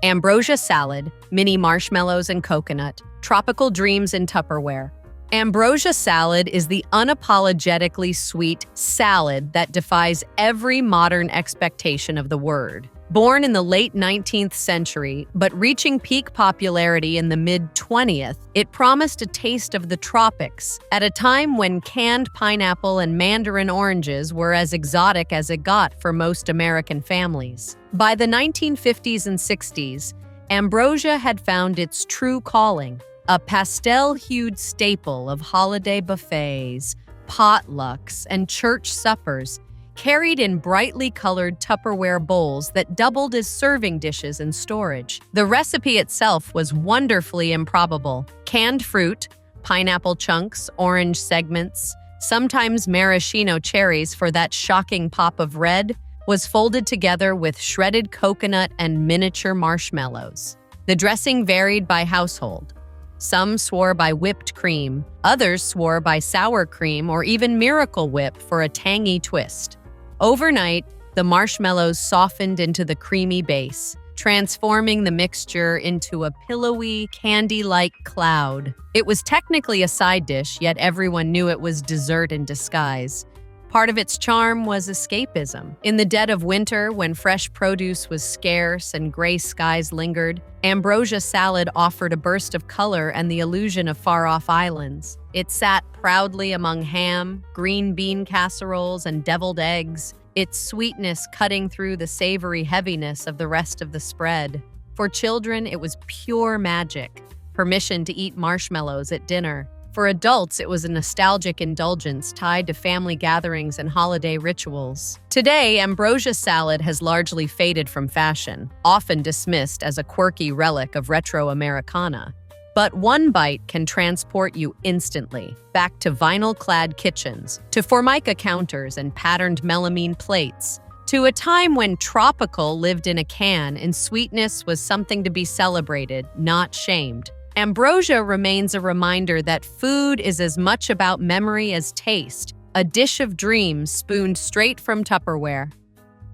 Speaker 1: Ambrosia salad, mini marshmallows and coconut, tropical dreams in Tupperware. Ambrosia salad is the unapologetically sweet salad that defies every modern expectation of the word. Born in the late 19th century, but reaching peak popularity in the mid-20th, it promised a taste of the tropics at a time when canned pineapple and mandarin oranges were as exotic as it got for most American families. By the 1950s and 60s, ambrosia had found its true calling, a pastel-hued staple of holiday buffets, potlucks, and church suppers, carried in brightly colored Tupperware bowls that doubled as serving dishes in storage. The recipe itself was wonderfully improbable. Canned fruit, pineapple chunks, orange segments, sometimes maraschino cherries for that shocking pop of red, was folded together with shredded coconut and miniature marshmallows. The dressing varied by household. Some swore by whipped cream, others swore by sour cream or even Miracle Whip for a tangy twist. Overnight, the marshmallows softened into the creamy base, transforming the mixture into a pillowy, candy-like cloud. It was technically a side dish, yet everyone knew it was dessert in disguise. Part of its charm was escapism. In the dead of winter, when fresh produce was scarce and gray skies lingered, ambrosia salad offered a burst of color and the illusion of far-off islands. It sat proudly among ham, green bean casseroles, and deviled eggs, its sweetness cutting through the savory heaviness of the rest of the spread. For children, it was pure magic, permission to eat marshmallows at dinner. For adults, it was a nostalgic indulgence tied to family gatherings and holiday rituals. Today, ambrosia salad has largely faded from fashion, often dismissed as a quirky relic of retro Americana. But one bite can transport you instantly, back to vinyl-clad kitchens, to Formica counters and patterned melamine plates, to a time when tropical lived in a can and sweetness was something to be celebrated, not shamed. Ambrosia remains a reminder that food is as much about memory as taste, a dish of dreams spooned straight from Tupperware.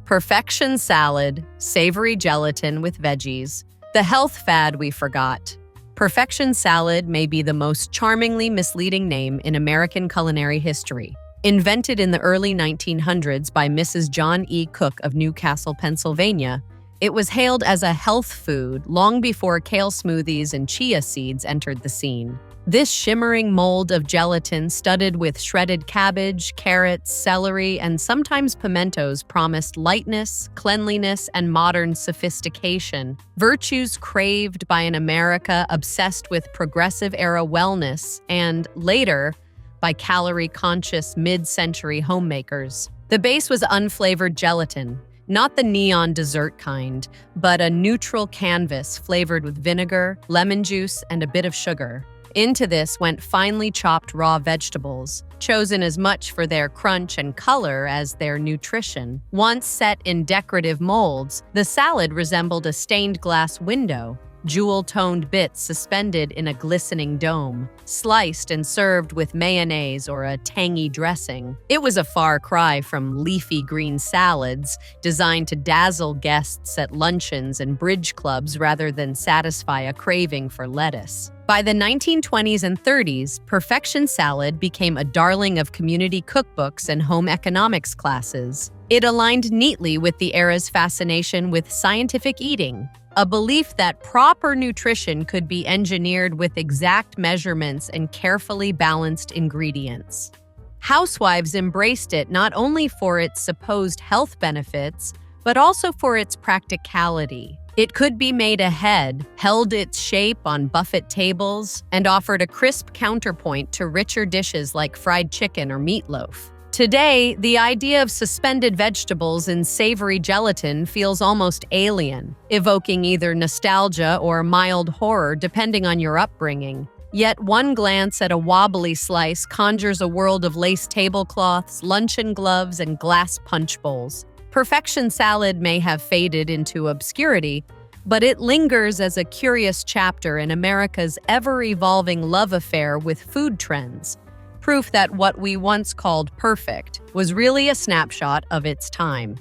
Speaker 1: Perfection salad, savory gelatin with veggies, the health fad we forgot. Perfection salad may be the most charmingly misleading name in American culinary history. Invented in the early 1900s by Mrs. John E. Cook of Newcastle, Pennsylvania, it was hailed as a health food long before kale smoothies and chia seeds entered the scene. This shimmering mold of gelatin studded with shredded cabbage, carrots, celery, and sometimes pimentos promised lightness, cleanliness, and modern sophistication, virtues craved by an America obsessed with progressive-era wellness and, later, by calorie-conscious mid-century homemakers. The base was unflavored gelatin, not the neon dessert kind, but a neutral canvas flavored with vinegar, lemon juice, and a bit of sugar. Into this went finely chopped raw vegetables, chosen as much for their crunch and color as their nutrition. Once set in decorative molds, the salad resembled a stained glass window, jewel-toned bits suspended in a glistening dome, sliced and served with mayonnaise or a tangy dressing. It was a far cry from leafy green salads designed to dazzle guests at luncheons and bridge clubs rather than satisfy a craving for lettuce. By the 1920s and 30s, perfection salad became a darling of community cookbooks and home economics classes. It aligned neatly with the era's fascination with scientific eating, a belief that proper nutrition could be engineered with exact measurements and carefully balanced ingredients. Housewives embraced it not only for its supposed health benefits, but also for its practicality. It could be made ahead, held its shape on buffet tables, and offered a crisp counterpoint to richer dishes like fried chicken or meatloaf. Today, the idea of suspended vegetables in savory gelatin feels almost alien, evoking either nostalgia or mild horror depending on your upbringing. Yet one glance at a wobbly slice conjures a world of lace tablecloths, luncheon gloves, and glass punch bowls. Perfection salad may have faded into obscurity, but it lingers as a curious chapter in America's ever-evolving love affair with food trends, proof that what we once called perfect was really a snapshot of its time.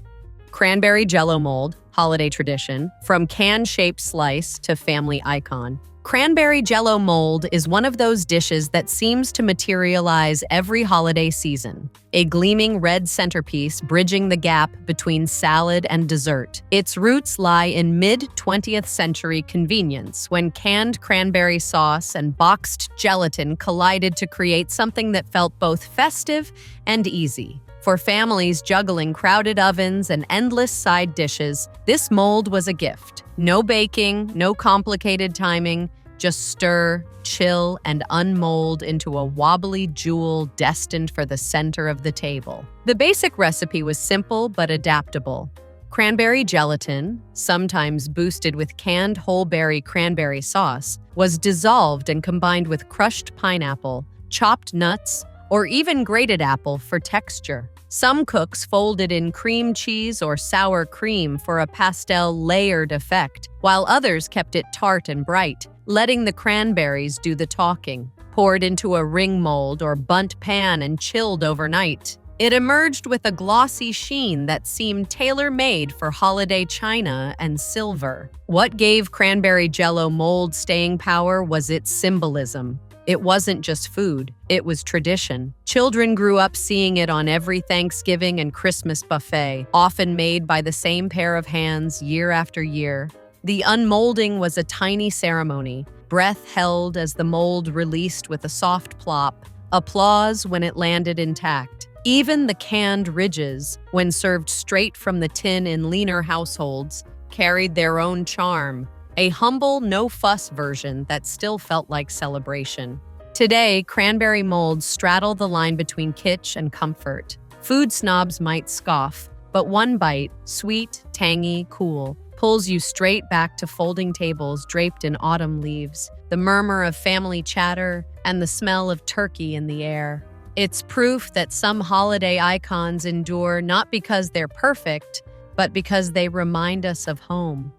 Speaker 1: Cranberry Jell-O mold, holiday tradition, from can-shaped slice to family icon. Cranberry Jell-O mold is one of those dishes that seems to materialize every holiday season, a gleaming red centerpiece bridging the gap between salad and dessert. Its roots lie in mid-20th century convenience when canned cranberry sauce and boxed gelatin collided to create something that felt both festive and easy. For families juggling crowded ovens and endless side dishes, this mold was a gift. No baking, no complicated timing, just stir, chill, and unmold into a wobbly jewel destined for the center of the table. The basic recipe was simple but adaptable. Cranberry gelatin, sometimes boosted with canned whole berry cranberry sauce, was dissolved and combined with crushed pineapple, chopped nuts, or even grated apple for texture. Some cooks folded in cream cheese or sour cream for a pastel layered effect, while others kept it tart and bright, letting the cranberries do the talking. Poured into a ring mold or bundt pan and chilled overnight, it emerged with a glossy sheen that seemed tailor-made for holiday china and silver. What gave Cranberry Jell-O mold staying power was its symbolism. It wasn't just food, it was tradition. Children grew up seeing it on every Thanksgiving and Christmas buffet, often made by the same pair of hands year after year. The unmolding was a tiny ceremony, breath held as the mold released with a soft plop, applause when it landed intact. Even the canned ridges, when served straight from the tin in leaner households, carried their own charm. A humble, no-fuss version that still felt like celebration. Today, cranberry molds straddle the line between kitsch and comfort. Food snobs might scoff, but one bite, sweet, tangy, cool, pulls you straight back to folding tables draped in autumn leaves, the murmur of family chatter, and the smell of turkey in the air. It's proof that some holiday icons endure not because they're perfect, but because they remind us of home.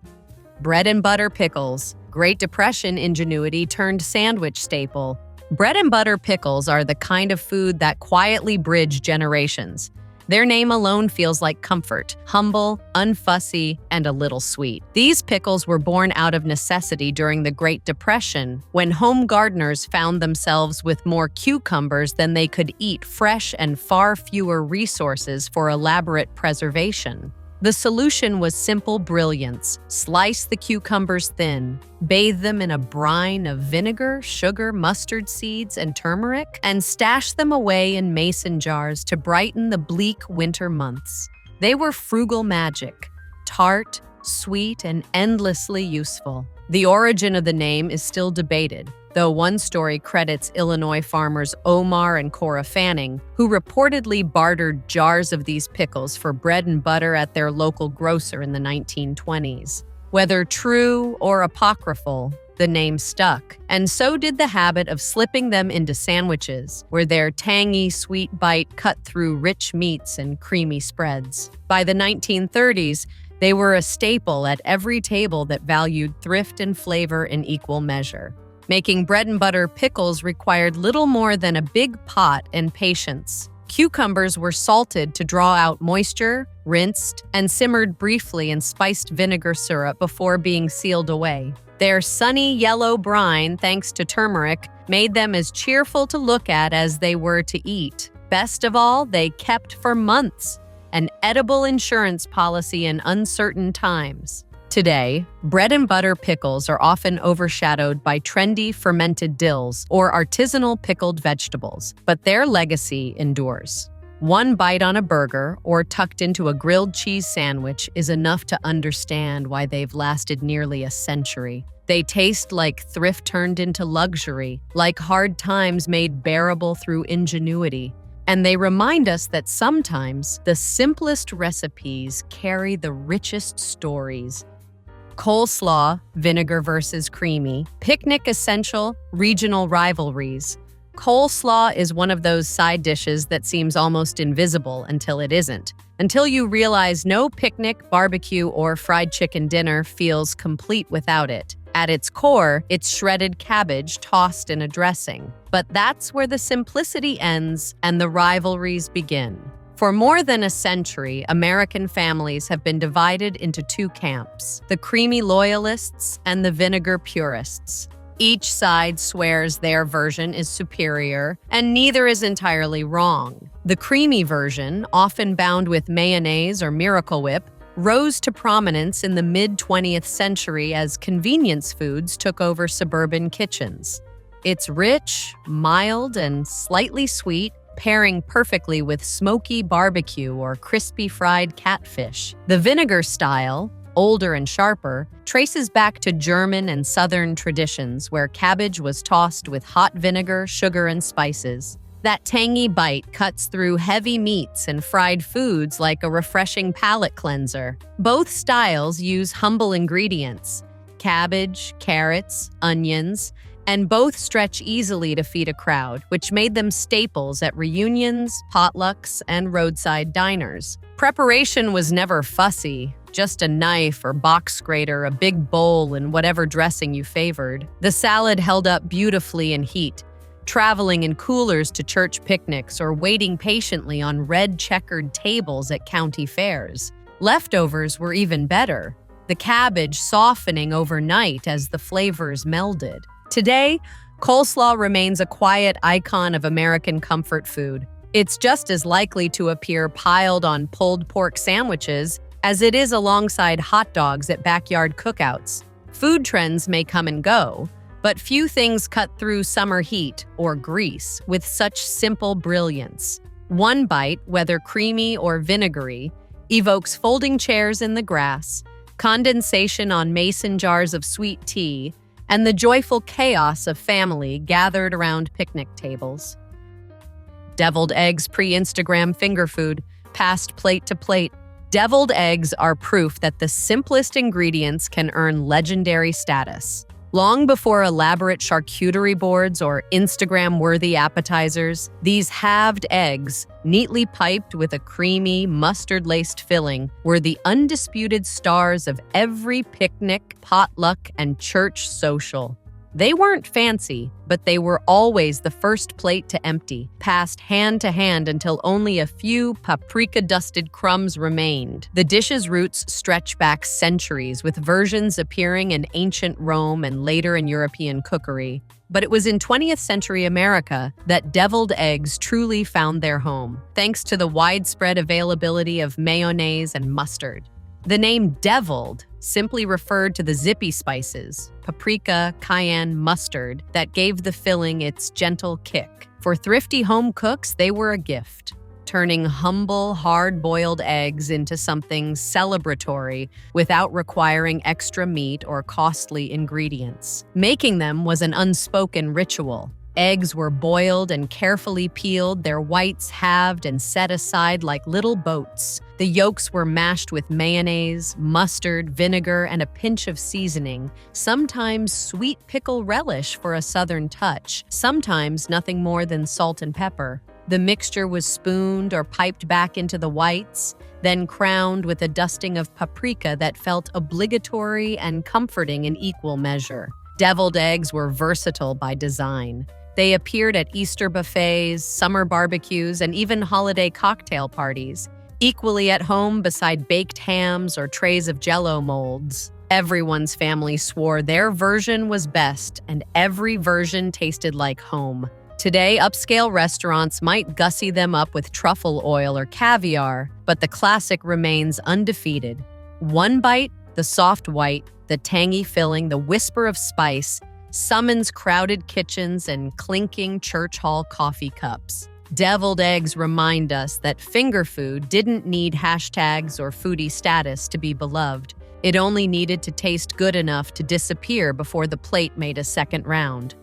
Speaker 1: Bread and butter pickles. Great Depression ingenuity turned sandwich staple. Bread and butter pickles are the kind of food that quietly bridge generations. Their name alone feels like comfort, humble, unfussy, and a little sweet. These pickles were born out of necessity during the Great Depression, when home gardeners found themselves with more cucumbers than they could eat fresh and far fewer resources for elaborate preservation. The solution was simple brilliance. Slice the cucumbers thin, bathe them in a brine of vinegar, sugar, mustard seeds, and turmeric, and stash them away in mason jars to brighten the bleak winter months. They were frugal magic, tart, sweet, and endlessly useful. The origin of the name is still debated, though one story credits Illinois farmers Omar and Cora Fanning, who reportedly bartered jars of these pickles for bread and butter at their local grocer in the 1920s. Whether true or apocryphal, the name stuck, and so did the habit of slipping them into sandwiches, where their tangy, sweet bite cut through rich meats and creamy spreads. By the 1930s, They were a staple at every table that valued thrift and flavor in equal measure. Making bread and butter pickles required little more than a big pot and patience. Cucumbers were salted to draw out moisture, rinsed, and simmered briefly in spiced vinegar syrup before being sealed away. Their sunny yellow brine, thanks to turmeric, made them as cheerful to look at as they were to eat. Best of all, they kept for months, an edible insurance policy in uncertain times. Today, bread and butter pickles are often overshadowed by trendy fermented dills or artisanal pickled vegetables, but their legacy endures. One bite on a burger or tucked into a grilled cheese sandwich is enough to understand why they've lasted nearly a century. They taste like thrift turned into luxury, like hard times made bearable through ingenuity. And they remind us that sometimes the simplest recipes carry the richest stories. Coleslaw, vinegar versus creamy, picnic essential, regional rivalries. Coleslaw is one of those side dishes that seems almost invisible until it isn't. Until you realize no picnic, barbecue, or fried chicken dinner feels complete without it. At its core, it's shredded cabbage tossed in a dressing. But that's where the simplicity ends and the rivalries begin. For more than a century, American families have been divided into two camps, the creamy loyalists and the vinegar purists. Each side swears their version is superior, and neither is entirely wrong. The creamy version, often bound with mayonnaise or Miracle Whip, rose to prominence in the mid-20th century as convenience foods took over suburban kitchens. It's rich, mild, and slightly sweet, pairing perfectly with smoky barbecue or crispy fried catfish. The vinegar style, older and sharper, traces back to German and Southern traditions where cabbage was tossed with hot vinegar, sugar, and spices. That tangy bite cuts through heavy meats and fried foods like a refreshing palate cleanser. Both styles use humble ingredients: cabbage, carrots, onions, and both stretch easily to feed a crowd, which made them staples at reunions, potlucks, and roadside diners. Preparation was never fussy, just a knife or box grater, a big bowl, and whatever dressing you favored. The salad held up beautifully in heat, traveling in coolers to church picnics or waiting patiently on red checkered tables at county fairs. Leftovers were even better, the cabbage softening overnight as the flavors melded. Today, coleslaw remains a quiet icon of American comfort food. It's just as likely to appear piled on pulled pork sandwiches as it is alongside hot dogs at backyard cookouts. Food trends may come and go, but few things cut through summer heat or grease with such simple brilliance. One bite, whether creamy or vinegary, evokes folding chairs in the grass, condensation on mason jars of sweet tea, and the joyful chaos of family gathered around picnic tables. Deviled eggs pre-Instagram finger food, passed plate to plate. Deviled eggs are proof that the simplest ingredients can earn legendary status. Long before elaborate charcuterie boards or Instagram-worthy appetizers, these halved eggs, neatly piped with a creamy, mustard-laced filling, were the undisputed stars of every picnic, potluck, and church social. They weren't fancy, but they were always the first plate to empty, passed hand to hand until only a few paprika-dusted crumbs remained. The dish's roots stretch back centuries, with versions appearing in ancient Rome and later in European cookery. But it was in 20th century America that deviled eggs truly found their home, thanks to the widespread availability of mayonnaise and mustard. The name deviled simply referred to the zippy spices, paprika, cayenne, mustard, that gave the filling its gentle kick. For thrifty home cooks, they were a gift, turning humble, hard-boiled eggs into something celebratory without requiring extra meat or costly ingredients. Making them was an unspoken ritual, Eggs were boiled and carefully peeled, their whites halved and set aside like little boats. The yolks were mashed with mayonnaise, mustard, vinegar, and a pinch of seasoning, sometimes sweet pickle relish for a southern touch, sometimes nothing more than salt and pepper. The mixture was spooned or piped back into the whites, then crowned with a dusting of paprika that felt obligatory and comforting in equal measure. Deviled eggs were versatile by design. They appeared at Easter buffets, summer barbecues, and even holiday cocktail parties, equally at home beside baked hams or trays of Jell-O molds. Everyone's family swore their version was best, and every version tasted like home. Today, upscale restaurants might gussy them up with truffle oil or caviar, but the classic remains undefeated. One bite, the soft white, the tangy filling, the whisper of spice, summons crowded kitchens and clinking church hall coffee cups. Deviled eggs remind us that finger food didn't need hashtags or foodie status to be beloved. It only needed to taste good enough to disappear before the plate made a second round.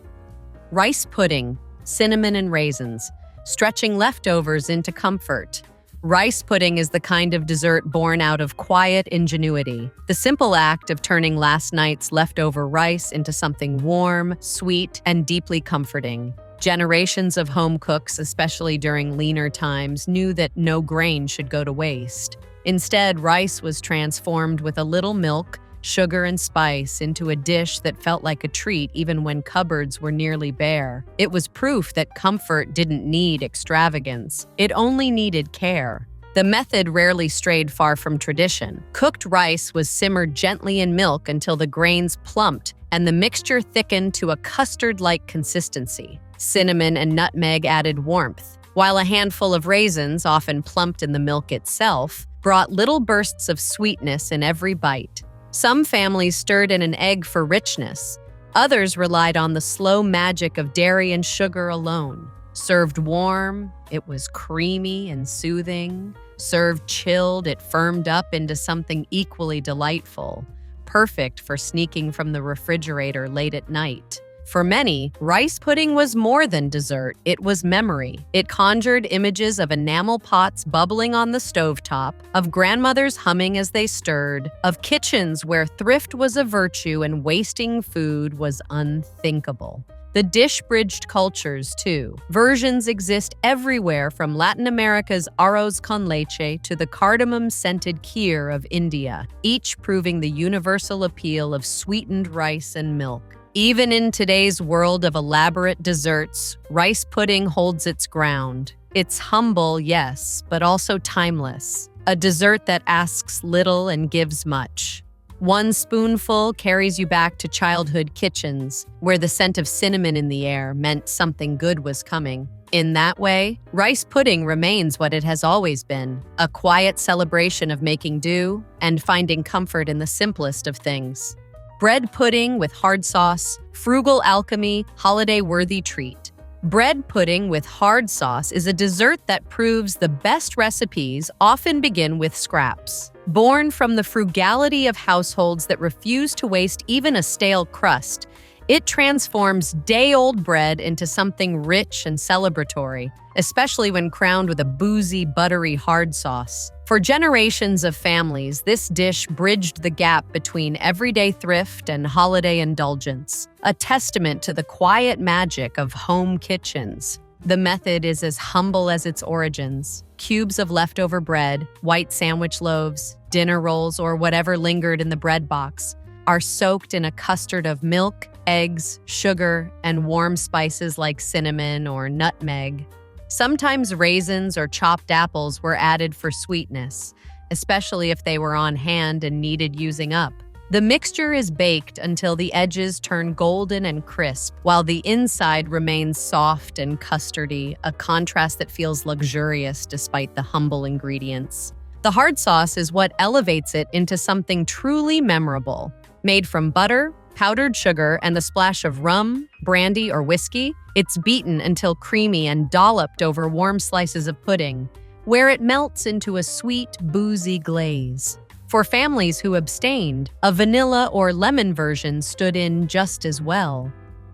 Speaker 1: Rice pudding, cinnamon and raisins, stretching leftovers into comfort. Rice pudding is the kind of dessert born out of quiet ingenuity. The simple act of turning last night's leftover rice into something warm, sweet, and deeply comforting. Generations of home cooks, especially during leaner times, knew that no grain should go to waste. Instead, rice was transformed with a little milk, sugar, and spice into a dish that felt like a treat even when cupboards were nearly bare. It was proof that comfort didn't need extravagance. It only needed care. The method rarely strayed far from tradition. Cooked rice was simmered gently in milk until the grains plumped and the mixture thickened to a custard-like consistency. Cinnamon and nutmeg added warmth, while a handful of raisins, often plumped in the milk itself, brought little bursts of sweetness in every bite. Some families stirred in an egg for richness. Others relied on the slow magic of dairy and sugar alone. Served warm, it was creamy and soothing. Served chilled, it firmed up into something equally delightful, perfect for sneaking from the refrigerator late at night. For many, rice pudding was more than dessert, it was memory. It conjured images of enamel pots bubbling on the stovetop, of grandmothers humming as they stirred, of kitchens where thrift was a virtue and wasting food was unthinkable. The dish bridged cultures, too. Versions exist everywhere from Latin America's arroz con leche to the cardamom-scented kheer of India, each proving the universal appeal of sweetened rice and milk. Even in today's world of elaborate desserts, rice pudding holds its ground. It's humble, yes, but also timeless. A dessert that asks little and gives much. One spoonful carries you back to childhood kitchens, where the scent of cinnamon in the air meant something good was coming. In that way, rice pudding remains what it has always been, a quiet celebration of making do and finding comfort in the simplest of things. Bread pudding with hard sauce, frugal alchemy, holiday-worthy treat. Bread pudding with hard sauce is a dessert that proves the best recipes often begin with scraps. Born from the frugality of households that refuse to waste even a stale crust, it transforms day-old bread into something rich and celebratory, especially when crowned with a boozy, buttery hard sauce. For generations of families, this dish bridged the gap between everyday thrift and holiday indulgence, a testament to the quiet magic of home kitchens. The method is as humble as its origins. Cubes of leftover bread, white sandwich loaves, dinner rolls, or whatever lingered in the bread box are soaked in a custard of milk, eggs, sugar, and warm spices like cinnamon or nutmeg. Sometimes raisins or chopped apples were added for sweetness, especially if they were on hand and needed using up. The mixture is baked until the edges turn golden and crisp, while the inside remains soft and custardy, a contrast that feels luxurious despite the humble ingredients. The hard sauce is what elevates it into something truly memorable. Made from butter, powdered sugar, and the splash of rum, brandy, or whiskey, it's beaten until creamy and dolloped over warm slices of pudding, where it melts into a sweet, boozy glaze. For families who abstained, a vanilla or lemon version stood in just as well.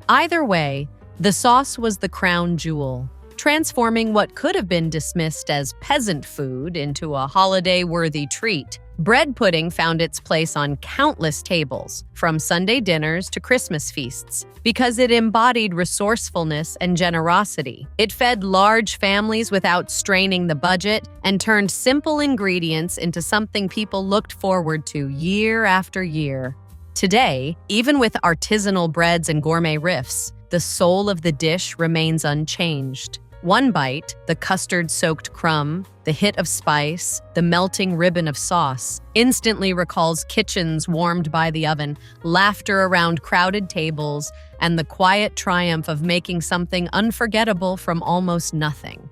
Speaker 1: Either way, The sauce was the crown jewel, transforming what could have been dismissed as peasant food into a holiday-worthy treat. Bread pudding found its place on countless tables, from Sunday dinners to Christmas feasts, because it embodied resourcefulness and generosity. It fed large families without straining the budget and turned simple ingredients into something people looked forward to year after year. Today, even with artisanal breads and gourmet riffs, the soul of the dish remains unchanged. One bite, the custard-soaked crumb, the hit of spice, the melting ribbon of sauce, instantly recalls kitchens warmed by the oven, laughter around crowded tables, and the quiet triumph of making something unforgettable from almost nothing.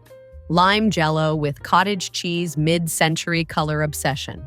Speaker 1: Lime Jell-O with cottage cheese mid-century color obsession.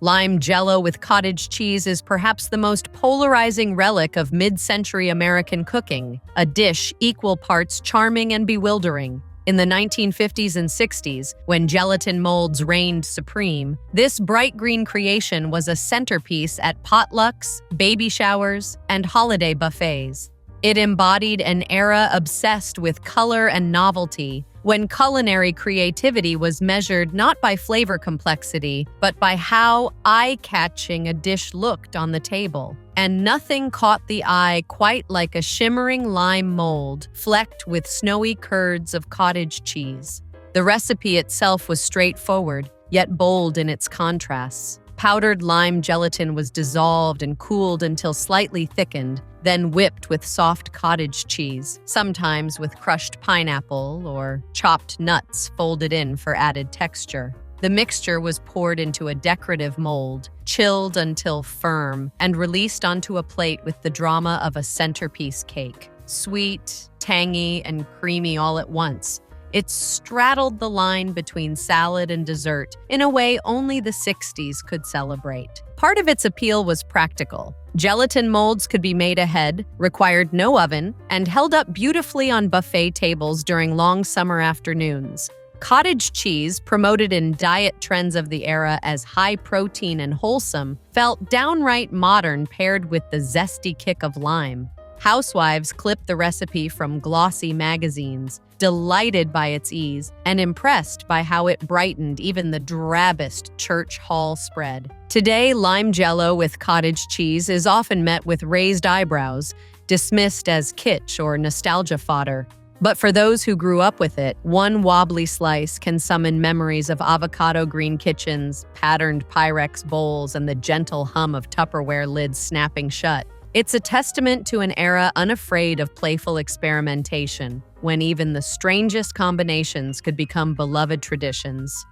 Speaker 1: Lime Jell-O with cottage cheese is perhaps the most polarizing relic of mid-century American cooking, a dish equal parts charming and bewildering. In the 1950s and 60s, when gelatin molds reigned supreme, this bright green creation was a centerpiece at potlucks, baby showers, and holiday buffets. It embodied an era obsessed with color and novelty, when culinary creativity was measured not by flavor complexity, but by how eye-catching a dish looked on the table. And nothing caught the eye quite like a shimmering lime mold flecked with snowy curds of cottage cheese. The recipe itself was straightforward, yet bold in its contrasts. Powdered lime gelatin was dissolved and cooled until slightly thickened, then whipped with soft cottage cheese, sometimes with crushed pineapple or chopped nuts folded in for added texture. The mixture was poured into a decorative mold, chilled until firm, and released onto a plate with the drama of a centerpiece cake. Sweet, tangy, and creamy all at once, it straddled the line between salad and dessert in a way only the 60s could celebrate. Part of its appeal was practical. Gelatin molds could be made ahead, required no oven, and held up beautifully on buffet tables during long summer afternoons. Cottage cheese, promoted in diet trends of the era as high protein and wholesome, felt downright modern paired with the zesty kick of lime. Housewives clipped the recipe from glossy magazines, delighted by its ease and impressed by how it brightened even the drabbest church hall spread. Today, lime Jell-O with cottage cheese is often met with raised eyebrows, dismissed as kitsch or nostalgia fodder. But for those who grew up with it, one wobbly slice can summon memories of avocado green kitchens, patterned Pyrex bowls, and the gentle hum of Tupperware lids snapping shut. It's a testament to an era unafraid of playful experimentation, when even the strangest combinations could become beloved traditions.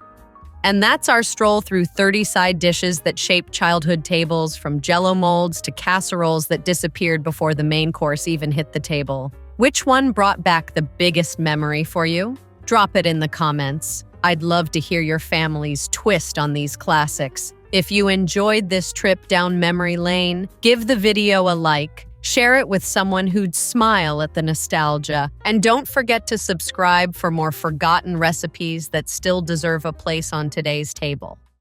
Speaker 1: And that's our stroll through 30 side dishes that shaped childhood tables, from Jell-O molds to casseroles that disappeared before the main course even hit the table. Which one brought back the biggest memory for you? Drop it in the comments. I'd love to hear your family's twist on these classics. If you enjoyed this trip down memory lane, give the video a like, share it with someone who'd smile at the nostalgia, and don't forget to subscribe for more forgotten recipes that still deserve a place on today's table.